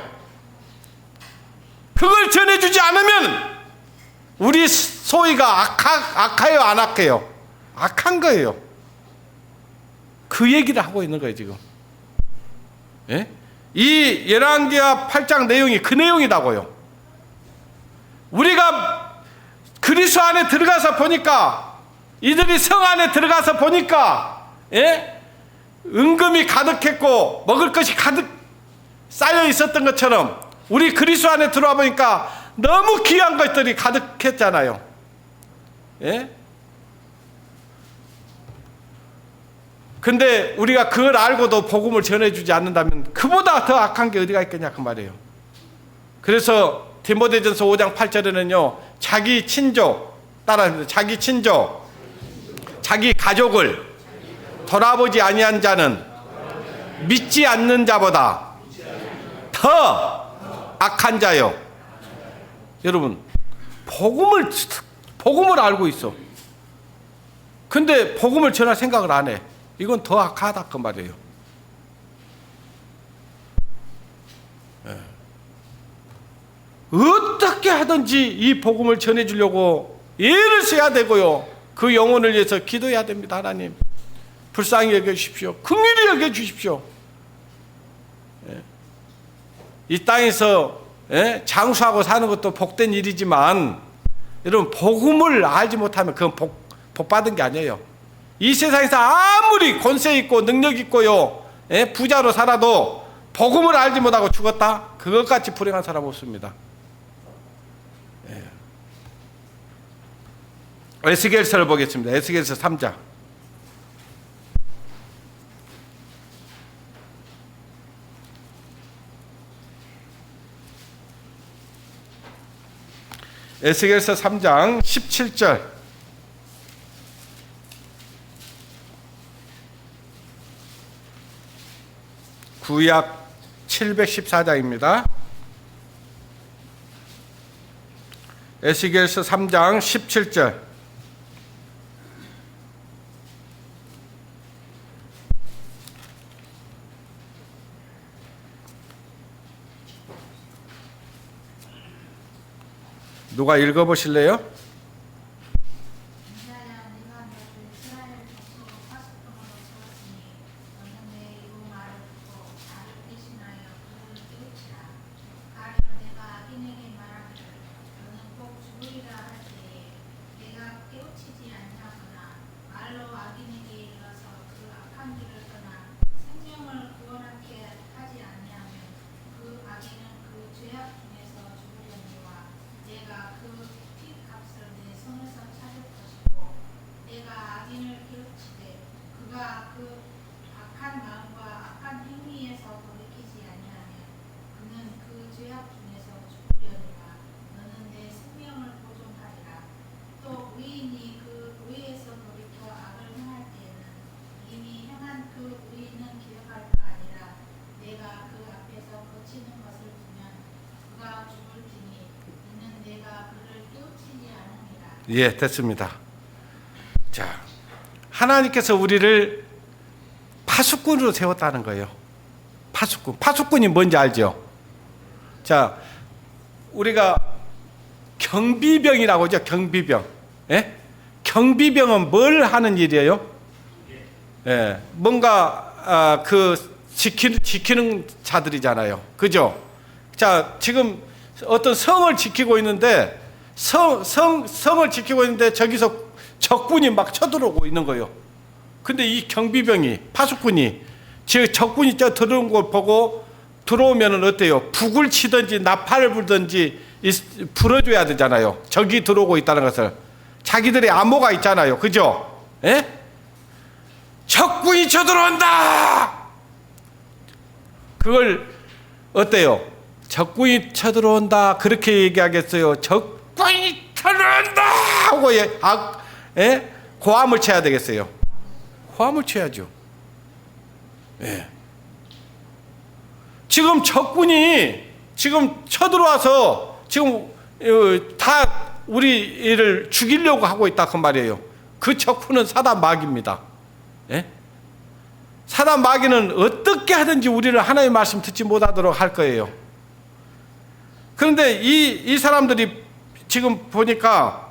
그걸 전해주지 않으면 우리 소위가 악해요, 안 악해요? 악한 거예요. 그 얘기를 하고 있는 거예요, 지금. 예? 이 열왕기하 8장 내용이 그 내용이라고요. 우리가 그리스도 안에 들어가서 보니까, 이들이 성 안에 들어가서 보니까 은금이 가득했고 먹을 것이 가득 쌓여 있었던 것처럼 우리 그리스도 안에 들어와 보니까 너무 귀한 것들이 가득했잖아요. 근데 우리가 그걸 알고도 복음을 전해주지 않는다면 그보다 더 악한 게 어디가 있겠냐 그 말이에요. 그래서 디모데전서 5장 8절에는요, 자기 친족, 따라합니다. 자기 친족, 자기 가족을 돌아보지 아니한 자는 믿지 않는 자보다 더 악한 자요. 여러분, 복음을 알고 있어. 근데 복음을 전할 생각을 안 해. 이건 더 악하다 그 말이에요. 어떻게 하든지 이 복음을 전해주려고 애를 써야 되고요, 그 영혼을 위해서 기도해야 됩니다. 하나님 불쌍히 여겨주십시오. 긍휼히 여겨주십시오. 이 땅에서 장수하고 사는 것도 복된 일이지만 여러분, 복음을 알지 못하면 그건 복 받은 게 아니에요. 이 세상에서 아무리 권세 있고 능력 있고요, 부자로 살아도 복음을 알지 못하고 죽었다? 그것같이 불행한 사람 없습니다. 예. 에스겔서를 보겠습니다. 에스겔서 3장. 에스겔서 3장 17절. 구약 714장입니다. 에스겔서 3장 17절. 누가 읽어보실래요? 예, 됐습니다. 자, 하나님께서 우리를 파수꾼으로 세웠다는 거예요. 파수꾼. 파수꾼이 뭔지 알죠? 자, 우리가 경비병이라고 하죠. 경비병. 예? 경비병은 뭘 하는 일이에요? 예, 뭔가 지키는 자들이잖아요. 그죠? 자, 지금 어떤 성을 지키고 있는데 성을 지키고 있는데 저기서 적군이 막 쳐들어오고 있는 거예요. 근데 이 경비병이, 파수꾼이 적군이 들어온 걸 보고 들어오면은 어때요? 북을 치든지 나팔을 불든지 불어줘야 되잖아요. 적이 들어오고 있다는 것을. 자기들의 암호가 있잖아요. 그죠? 예? 적군이 쳐들어온다! 그걸 어때요? 적군이 쳐들어온다 그렇게 얘기하겠어요? 적군이 쳐들어온다! 하고 고함을 쳐야 되겠어요? 고함을 쳐야죠. 예. 지금 적군이 지금 쳐들어와서 지금 다 우리를 죽이려고 하고 있다 그 말이에요. 그 적군은 사단 마귀입니다. 예? 사단 마귀는 어떻게 하든지 우리를 하나님의 말씀 듣지 못하도록 할 거예요. 그런데 이 사람들이 지금 보니까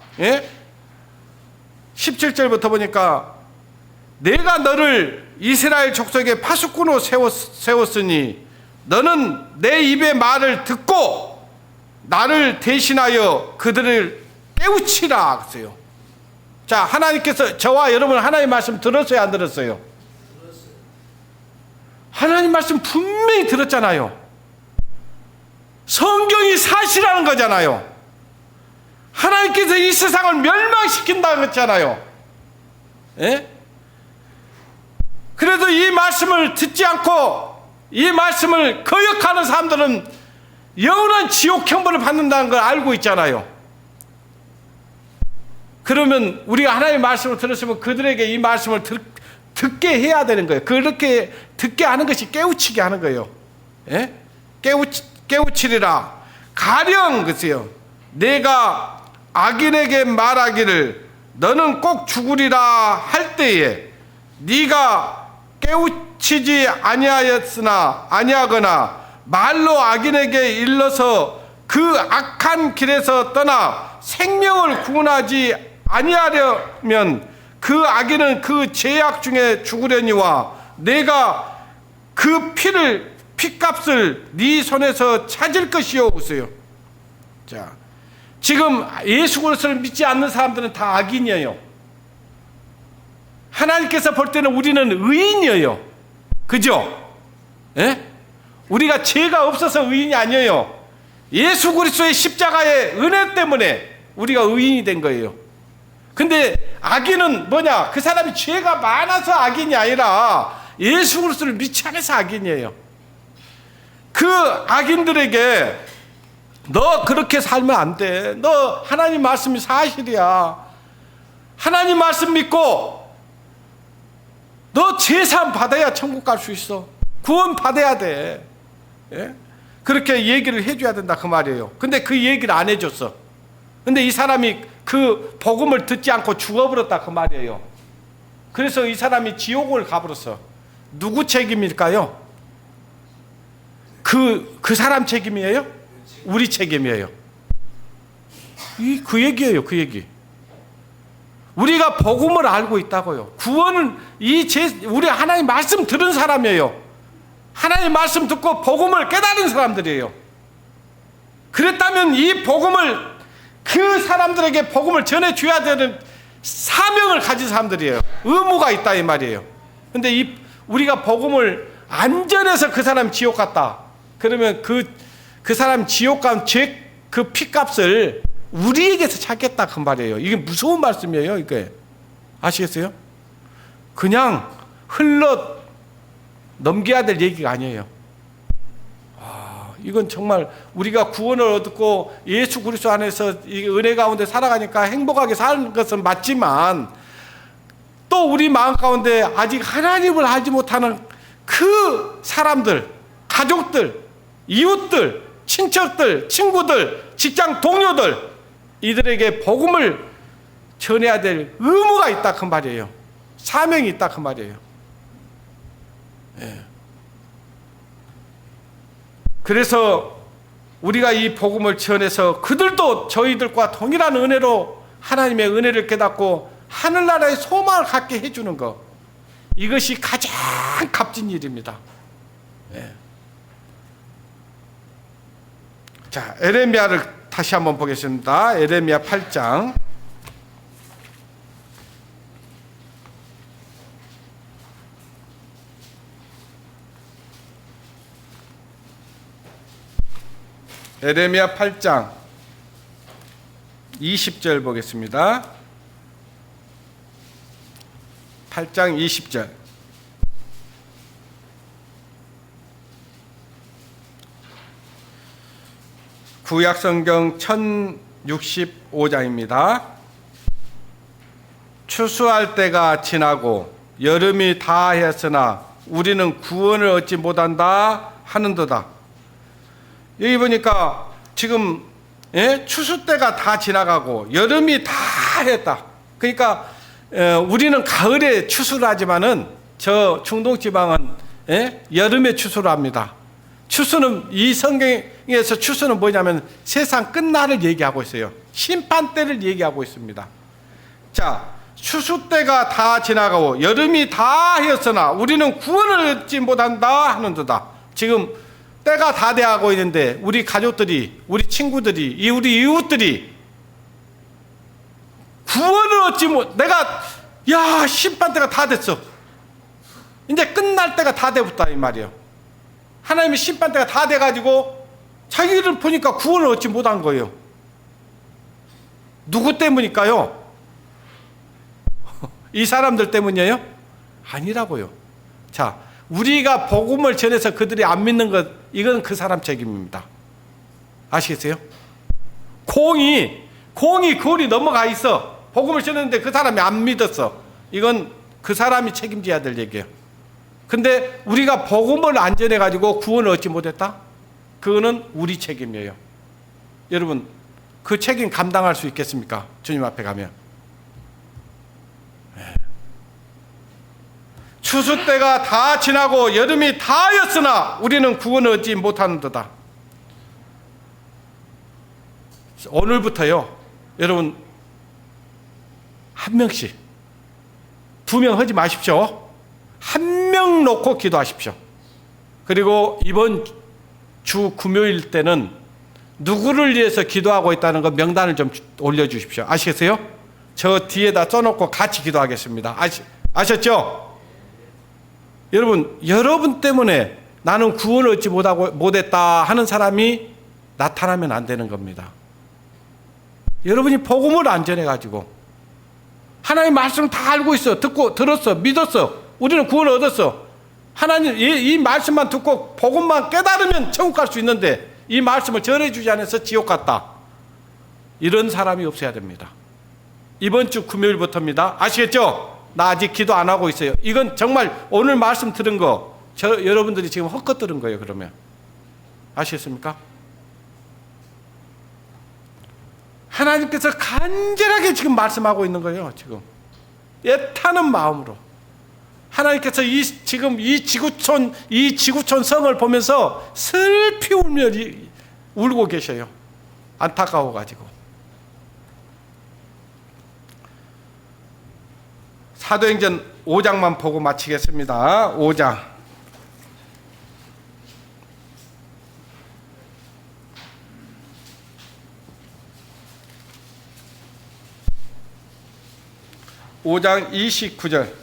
17절부터 보니까 내가 너를 이스라엘 족속의 파수꾼으로 세웠으니 너는 내 입의 말을 듣고 나를 대신하여 그들을 깨우치라 그랬어요. 자, 하나님께서 저와 여러분 하나님의 말씀 들었어요, 안 들었어요? 하나님 말씀 분명히 들었잖아요. 성경이 사실하는 거잖아요. 하나님께서 이 세상을 멸망시킨다고 했잖아요. 예? 그래도 이 말씀을 듣지 않고 이 말씀을 거역하는 사람들은 영원한 지옥 형벌을 받는다는 걸 알고 있잖아요. 그러면 우리가 하나님의 말씀을 들었으면 그들에게 이 말씀을 듣게 해야 되는 거예요. 그렇게 듣게 하는 것이 깨우치게 하는 거예요. 예? 깨우치리라. 가령 글쎄요. 내가 악인에게 말하기를 너는 꼭 죽으리라 할 때에 네가 깨우치지 아니하거나 말로 악인에게 일러서 그 악한 길에서 떠나 생명을 구원하지 아니하려면 그 악인은 그 죄악 중에 죽으려니와 내가 그 피값을 네 손에서 찾을 것이요. 보세요. 자, 지금 예수 그리스도를 믿지 않는 사람들은 다 악인이에요. 하나님께서 볼 때는 우리는 의인이에요. 그죠? 예? 우리가 죄가 없어서 의인이 아니에요. 예수 그리스도의 십자가의 은혜 때문에 우리가 의인이 된 거예요. 근데 악인은 뭐냐? 그 사람이 죄가 많아서 악인이 아니라 예수 그리스도를 믿지 않아서 악인이에요. 그 악인들에게 너 그렇게 살면 안 돼. 너 하나님 말씀이 사실이야. 하나님 말씀 믿고 너 제사함 받아야 천국 갈 수 있어. 구원 받아야 돼. 예? 그렇게 얘기를 해줘야 된다 그 말이에요. 근데 그 얘기를 안 해줬어. 근데 이 사람이 그 복음을 듣지 않고 죽어버렸다 그 말이에요. 그래서 이 사람이 지옥을 가버렸어. 누구 책임일까요? 그 사람 책임이에요? 우리 책임이에요. 그 얘기예요, 그 얘기. 우리가 복음을 알고 있다고요. 구원은 우리 하나님 말씀 들은 사람이에요. 하나님 말씀 듣고 복음을 깨달은 사람들이에요. 그랬다면 이 복음을 그 사람들에게 복음을 전해줘야 되는 사명을 가진 사람들이에요. 의무가 있다 이 말이에요. 근데 우리가 복음을 안 전해서 그 사람 지옥 갔다. 그러면 그 사람 지옥 간 죄 그 피값을 우리에게서 찾겠다 그 말이에요. 이게 무서운 말씀이에요. 이게 아시겠어요? 그냥 흘러 넘겨야 될 얘기가 아니에요. 이건 정말 우리가 구원을 얻고 예수 그리스도 안에서 이 은혜 가운데 살아가니까 행복하게 사는 것은 맞지만 또 우리 마음 가운데 아직 하나님을 알지 못하는 그 사람들, 가족들, 이웃들, 친척들, 친구들, 직장 동료들 이들에게 복음을 전해야 될 의무가 있다 그 말이에요. 사명이 있다 그 말이에요. 예. 그래서 우리가 이 복음을 전해서 그들도 저희들과 동일한 은혜로 하나님의 은혜를 깨닫고 하늘나라의 소망을 갖게 해주는 것, 이것이 가장 값진 일입니다. 예. 자, 에레미야를 다시 한번 보겠습니다. 에레미야 8장. 에레미야 8장 20절 보겠습니다. 8장 20절. 구약성경 1065장입니다. 추수할 때가 지나고 여름이 다하였으나 우리는 구원을 얻지 못한다 하는도다. 여기 보니까 지금 추수 때가 다 지나가고 여름이 다 했다. 그러니까 우리는 가을에 추수를 하지만은 저 중동지방은 여름에 추수를 합니다. 추수는 이 성경에서 추수는 뭐냐면 세상 끝날을 얘기하고 있어요. 심판 때를 얘기하고 있습니다. 자, 추수 때가 다 지나가고 여름이 다 하였으나 우리는 구원을 얻지 못한다 하는도다. 지금 때가 다 돼가고 있는데 우리 가족들이, 우리 친구들이, 우리 이웃들이 구원을 얻지 못. 심판 때가 다 됐어. 이제 끝날 때가 다 돼버렸다 이 말이에요. 하나님의 심판 때가 다 돼가지고 자기를 보니까 구원을 얻지 못한 거예요. 누구 때문일까요? 이 사람들 때문이에요? 아니라고요. 자, 우리가 복음을 전해서 그들이 안 믿는 것, 이건 그 사람 책임입니다. 아시겠어요? 공이 거울이 넘어가 있어. 복음을 전했는데 그 사람이 안 믿었어. 이건 그 사람이 책임져야 될 얘기예요. 근데 우리가 복음을 안 전해가지고 구원을 얻지 못했다? 그거는 우리 책임이에요. 여러분, 그 책임 감당할 수 있겠습니까? 주님 앞에 가면. 추수 때가 다 지나고 여름이 다하였으나 우리는 구원을 얻지 못하는도다. 오늘부터요, 여러분, 한 명씩, 2명 하지 마십시오. 한 명 놓고 기도하십시오. 그리고 이번 주 금요일 때는 누구를 위해서 기도하고 있다는 거 명단을 좀 올려주십시오. 아시겠어요? 저 뒤에다 써놓고 같이 기도하겠습니다. 아셨죠? 여러분 때문에 나는 구원을 얻지 못했다 하는 사람이 나타나면 안 되는 겁니다. 여러분이 복음을 안 전해가지고 하나님 말씀을 다 알고 있어. 듣고 들었어. 믿었어. 우리는 구원을 얻었어. 하나님 이 말씀만 듣고 복음만 깨달으면 천국 갈 수 있는데 이 말씀을 전해주지 않아서 지옥 갔다. 이런 사람이 없어야 됩니다. 이번 주 금요일부터입니다. 아시겠죠? 나 아직 기도 안 하고 있어요. 이건 정말 오늘 말씀 들은 거 여러분들이 지금 헛것 들은 거예요. 그러면 아시겠습니까? 하나님께서 간절하게 지금 말씀하고 있는 거예요. 지금 애타는 마음으로 하나님께서 지금 이 지구촌 성을 보면서 슬피 울며 울고 계셔요. 안타까워가지고. 사도행전 5장만 보고 마치겠습니다. 5장. (5장) 29절.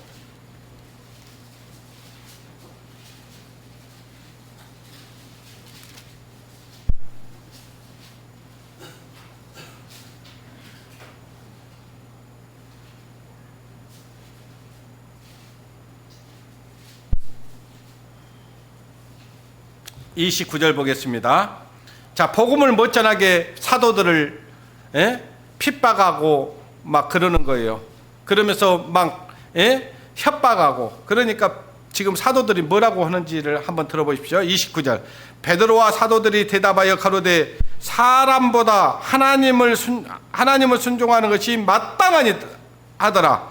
(29절) 보겠습니다. 자, 복음을 못 전하게 사도들을 핍박하고 막 그러는 거예요. 그러면서 막 협박하고. 그러니까 지금 사도들이 뭐라고 하는지를 한번 들어보십시오. 29절. 베드로와 사도들이 대답하여 가로되 사람보다 하나님을 순종하는 것이 마땅하니 하더라.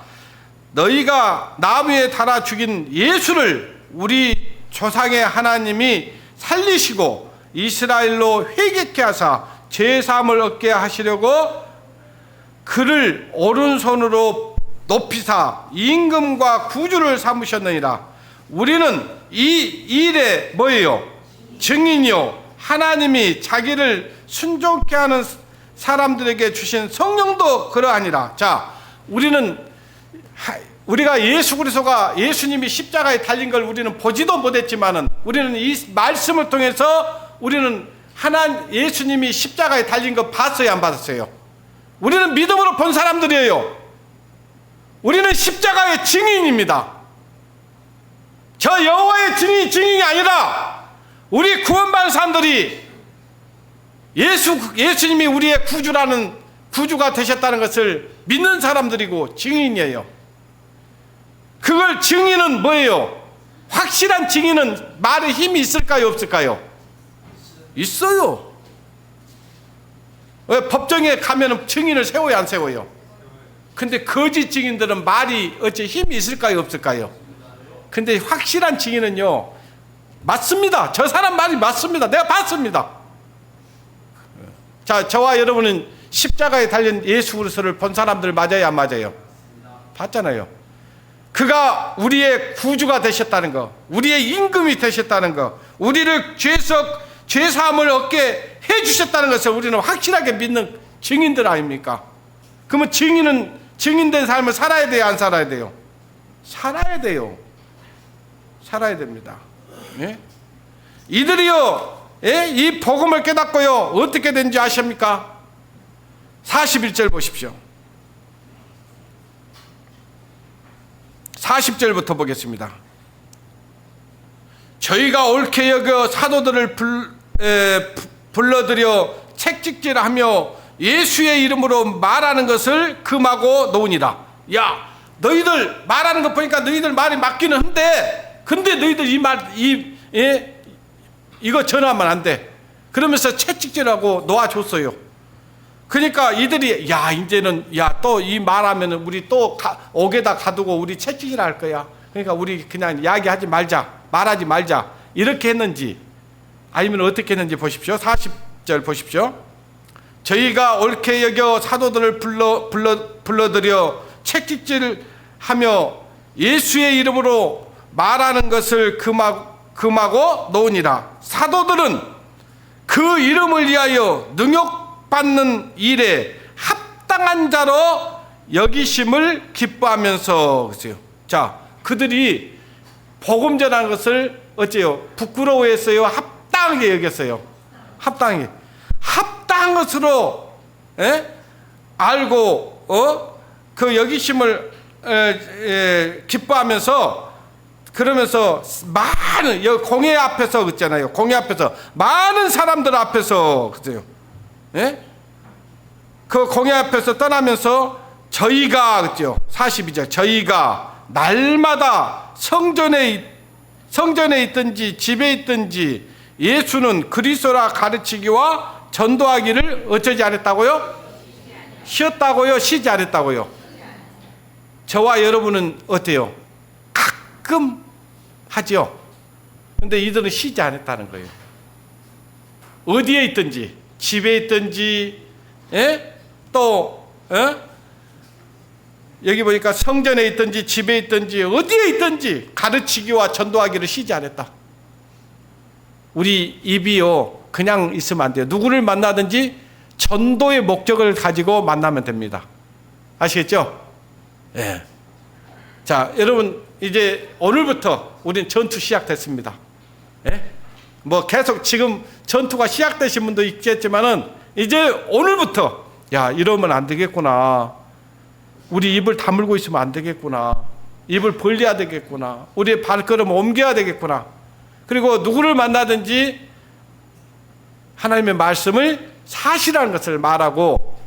너희가 나무에 달아 죽인 예수를 우리 조상의 하나님이 살리시고 이스라엘로 회개케 하사 죄사함을 얻게 하시려고 그를 오른손으로 높이사 임금과 구주를 삼으셨느니라. 우리는 이 일에 뭐예요? 증인이요 하나님이 자기를 순종케 하는 사람들에게 주신 성령도 그러하니라. 자, 우리가 예수 그리스도가 예수님이 십자가에 달린 걸 우리는 보지도 못했지만은 우리는 이 말씀을 통해서 우리는 예수님이 십자가에 달린 거 봤어요, 안 봤어요? 우리는 믿음으로 본 사람들이에요. 우리는 십자가의 증인입니다. 저 여호와의 증인이 아니라 우리 구원받은 사람들이 예수님이 우리의 구주가 되셨다는 것을 믿는 사람들이고 증인이에요. 그걸 증인은 뭐예요? 확실한 증인은 말에 힘이 있을까요, 없을까요? 있어요. 왜 법정에 가면 증인을 세워요, 안 세워요? 근데 거짓 증인들은 말이 어째 힘이 있을까요, 없을까요? 근데 확실한 증인은요, 맞습니다. 저 사람 말이 맞습니다. 내가 봤습니다. 자, 저와 여러분은 십자가에 달린 예수 그리스도를 본 사람들 맞아요, 안 맞아요? 봤잖아요. 그가 우리의 구주가 되셨다는 거, 우리의 임금이 되셨다는 거, 우리를 죄사함을 얻게 해주셨다는 것을 우리는 확실하게 믿는 증인들 아닙니까? 그러면 증인된 삶을 살아야 돼요, 안 살아야 돼요? 살아야 돼요. 살아야 됩니다. 예? 이들이요, 이 복음을 깨닫고요, 어떻게 된지 아십니까? 41절 보십시오. 40절부터 보겠습니다. 저희가 옳게 여겨 사도들을 불러들여 책찍질하며 예수의 이름으로 말하는 것을 금하고 놓으니라. 야, 너희들 말하는 거 보니까 너희들 말이 맞기는 한데, 근데 너희들 이거 전하면 안 돼. 그러면서 채찍질하고 놓아줬어요. 그러니까 이들이 이제는 또 이 말하면은 우리 또 옥에다 가두고 우리 채찍질 할 거야. 그러니까 우리 그냥 이야기하지 말자, 말하지 말자, 이렇게 했는지 아니면 어떻게 했는지 보십시오. 40절 보십시오. 저희가 옳게 여겨 사도들을 불러들여 채찍질하며 예수의 이름으로 말하는 것을 금하고 놓으니라. 사도들은 그 이름을 위하여 능욕받는 일에 합당한 자로 여기심을 기뻐하면서. 자, 그들이 복음 전하는 것을 어째요? 부끄러워했어요? 합당하게 여겼어요? 합당한 것으로 알고 그 여기심을 기뻐하면서 그러면서 많은 여기 공회 앞에서 있잖아요. 공회 앞에서 많은 사람들 앞에서 그죠? 그 공회 앞에서 떠나면서 저희가 그죠? 42절 저희가 날마다 성전에 있든지 집에 있든지 예수는 그리스도라 가르치기와 전도하기를 어쩌지 않았다고요? 쉬었다고요? 쉬지 않았다고요? 저와 여러분은 어때요? 가끔 하죠. 근데 이들은 쉬지 않았다는 거예요. 어디에 있든지 집에 있든지 또 여기 보니까 성전에 있든지 집에 있든지 어디에 있든지 가르치기와 전도하기를 쉬지 않았다. 우리 입이요 그냥 있으면 안 돼요. 누구를 만나든지 전도의 목적을 가지고 만나면 됩니다. 아시겠죠? 예. 자, 여러분 이제 오늘부터 우리는 전투 시작됐습니다. 뭐 계속 지금 전투가 시작되신 분도 있겠지만은 이제 오늘부터 야 이러면 안 되겠구나. 우리 입을 다물고 있으면 안 되겠구나. 입을 벌려야 되겠구나. 우리의 발걸음을 옮겨야 되겠구나. 그리고 누구를 만나든지 하나님의 말씀을 사실이라는 것을 말하고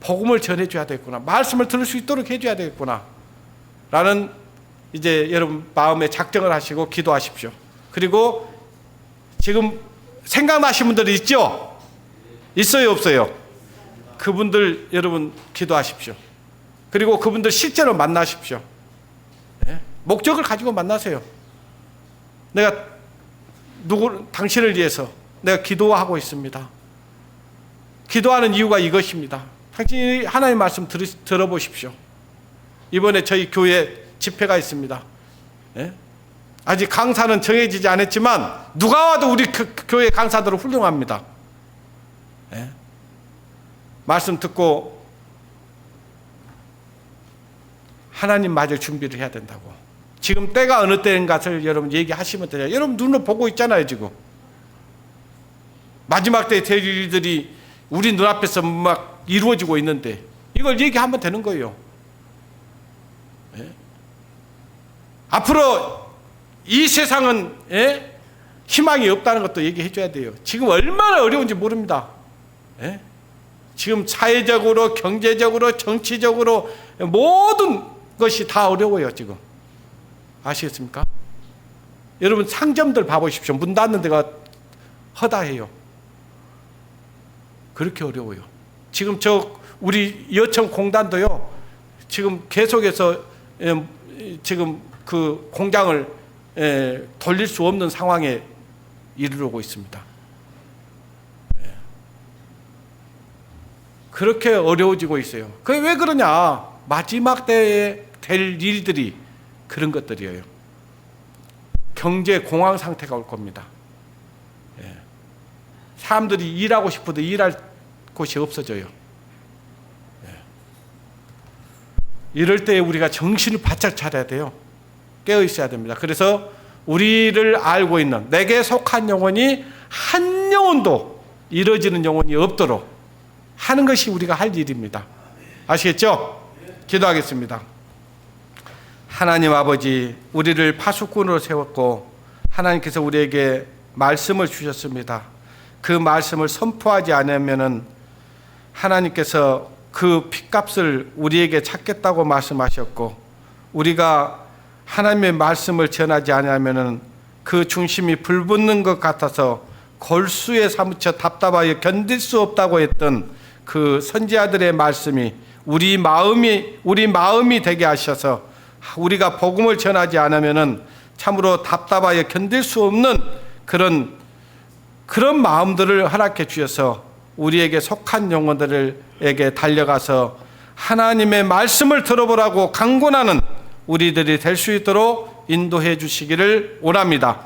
복음을 전해줘야 되겠구나. 말씀을 들을 수 있도록 해줘야 되겠구나. 라는 이제 여러분 마음에 작정을 하시고 기도하십시오. 그리고 지금 생각나신 분들이 있죠? 있어요, 없어요? 그분들 여러분 기도하십시오. 그리고 그분들 실제로 만나십시오. 목적을 가지고 만나세요. 내가 당신을 위해서 내가 기도하고 있습니다. 기도하는 이유가 이것입니다. 당신이 하나님의 말씀 들어보십시오. 이번에 저희 교회 집회가 있습니다. 아직 강사는 정해지지 않았지만 누가 와도 우리 교회 강사들은 훌륭합니다. 말씀 듣고 하나님 맞을 준비를 해야 된다고. 지금 때가 어느 때인 것을 여러분 얘기하시면 돼요. 여러분 눈으로 보고 있잖아요. 지금 마지막 때의 일들이 우리 눈앞에서 막 이루어지고 있는데 이걸 얘기하면 되는 거예요. 앞으로 이 세상은 희망이 없다는 것도 얘기해 줘야 돼요. 지금 얼마나 어려운지 모릅니다. 지금 사회적으로 경제적으로 정치적으로 모든 것이 다 어려워요. 지금 아시겠습니까? 여러분 상점들 봐보십시오. 문 닫는 데가 허다해요. 그렇게 어려워요. 지금 우리 여청 공단도요. 지금 계속해서 지금 그 공장을 돌릴 수 없는 상황에 이르르고 있습니다. 그렇게 어려워지고 있어요. 그게 왜 그러냐? 마지막 때에 될 일들이 그런 것들이에요. 경제 공황 상태가 올 겁니다. 사람들이 일하고 싶어도 일할 곳이 없어져요. 이럴 때 우리가 정신을 바짝 차려야 돼요. 깨어 있어야 됩니다. 그래서 우리를 알고 있는 내게 속한 영혼이 한 영혼도 이뤄지는 영혼이 없도록 하는 것이 우리가 할 일입니다. 아시겠죠? 기도하겠습니다. 하나님 아버지, 우리를 파수꾼으로 세웠고 하나님께서 우리에게 말씀을 주셨습니다. 그 말씀을 선포하지 않으면은 하나님께서 그 핏값을 우리에게 찾겠다고 말씀하셨고, 우리가 하나님의 말씀을 전하지 않으면은 그 중심이 불붙는 것 같아서 골수에 사무쳐 답답하여 견딜 수 없다고 했던 그 선지자들의 말씀이 우리 마음이 되게 하셔서 우리가 복음을 전하지 않으면은 참으로 답답하여 견딜 수 없는 그런 마음들을 허락해 주셔서 우리에게 속한 영혼들에게 달려가서 하나님의 말씀을 들어보라고 강권하는 우리들이 될 수 있도록 인도해 주시기를 원합니다.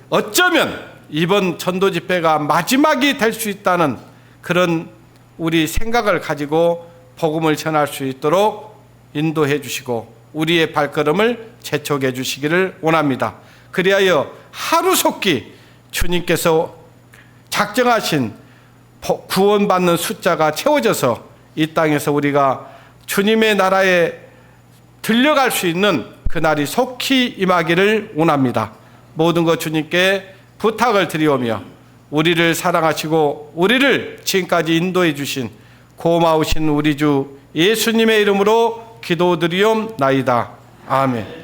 어쩌면 이번 전도 집회가 마지막이 될 수 있다는 그런 우리 생각을 가지고 복음을 전할 수 있도록 인도해 주시고 우리의 발걸음을 재촉해 주시기를 원합니다. 그리하여 하루속히 주님께서 작정하신 구원받는 숫자가 채워져서 이 땅에서 우리가 주님의 나라에 들려갈 수 있는 그날이 속히 임하기를 원합니다. 모든 것 주님께 부탁을 드리오며 우리를 사랑하시고 우리를 지금까지 인도해 주신 고마우신 우리 주 예수님의 이름으로 기도드리옵나이다. 아멘.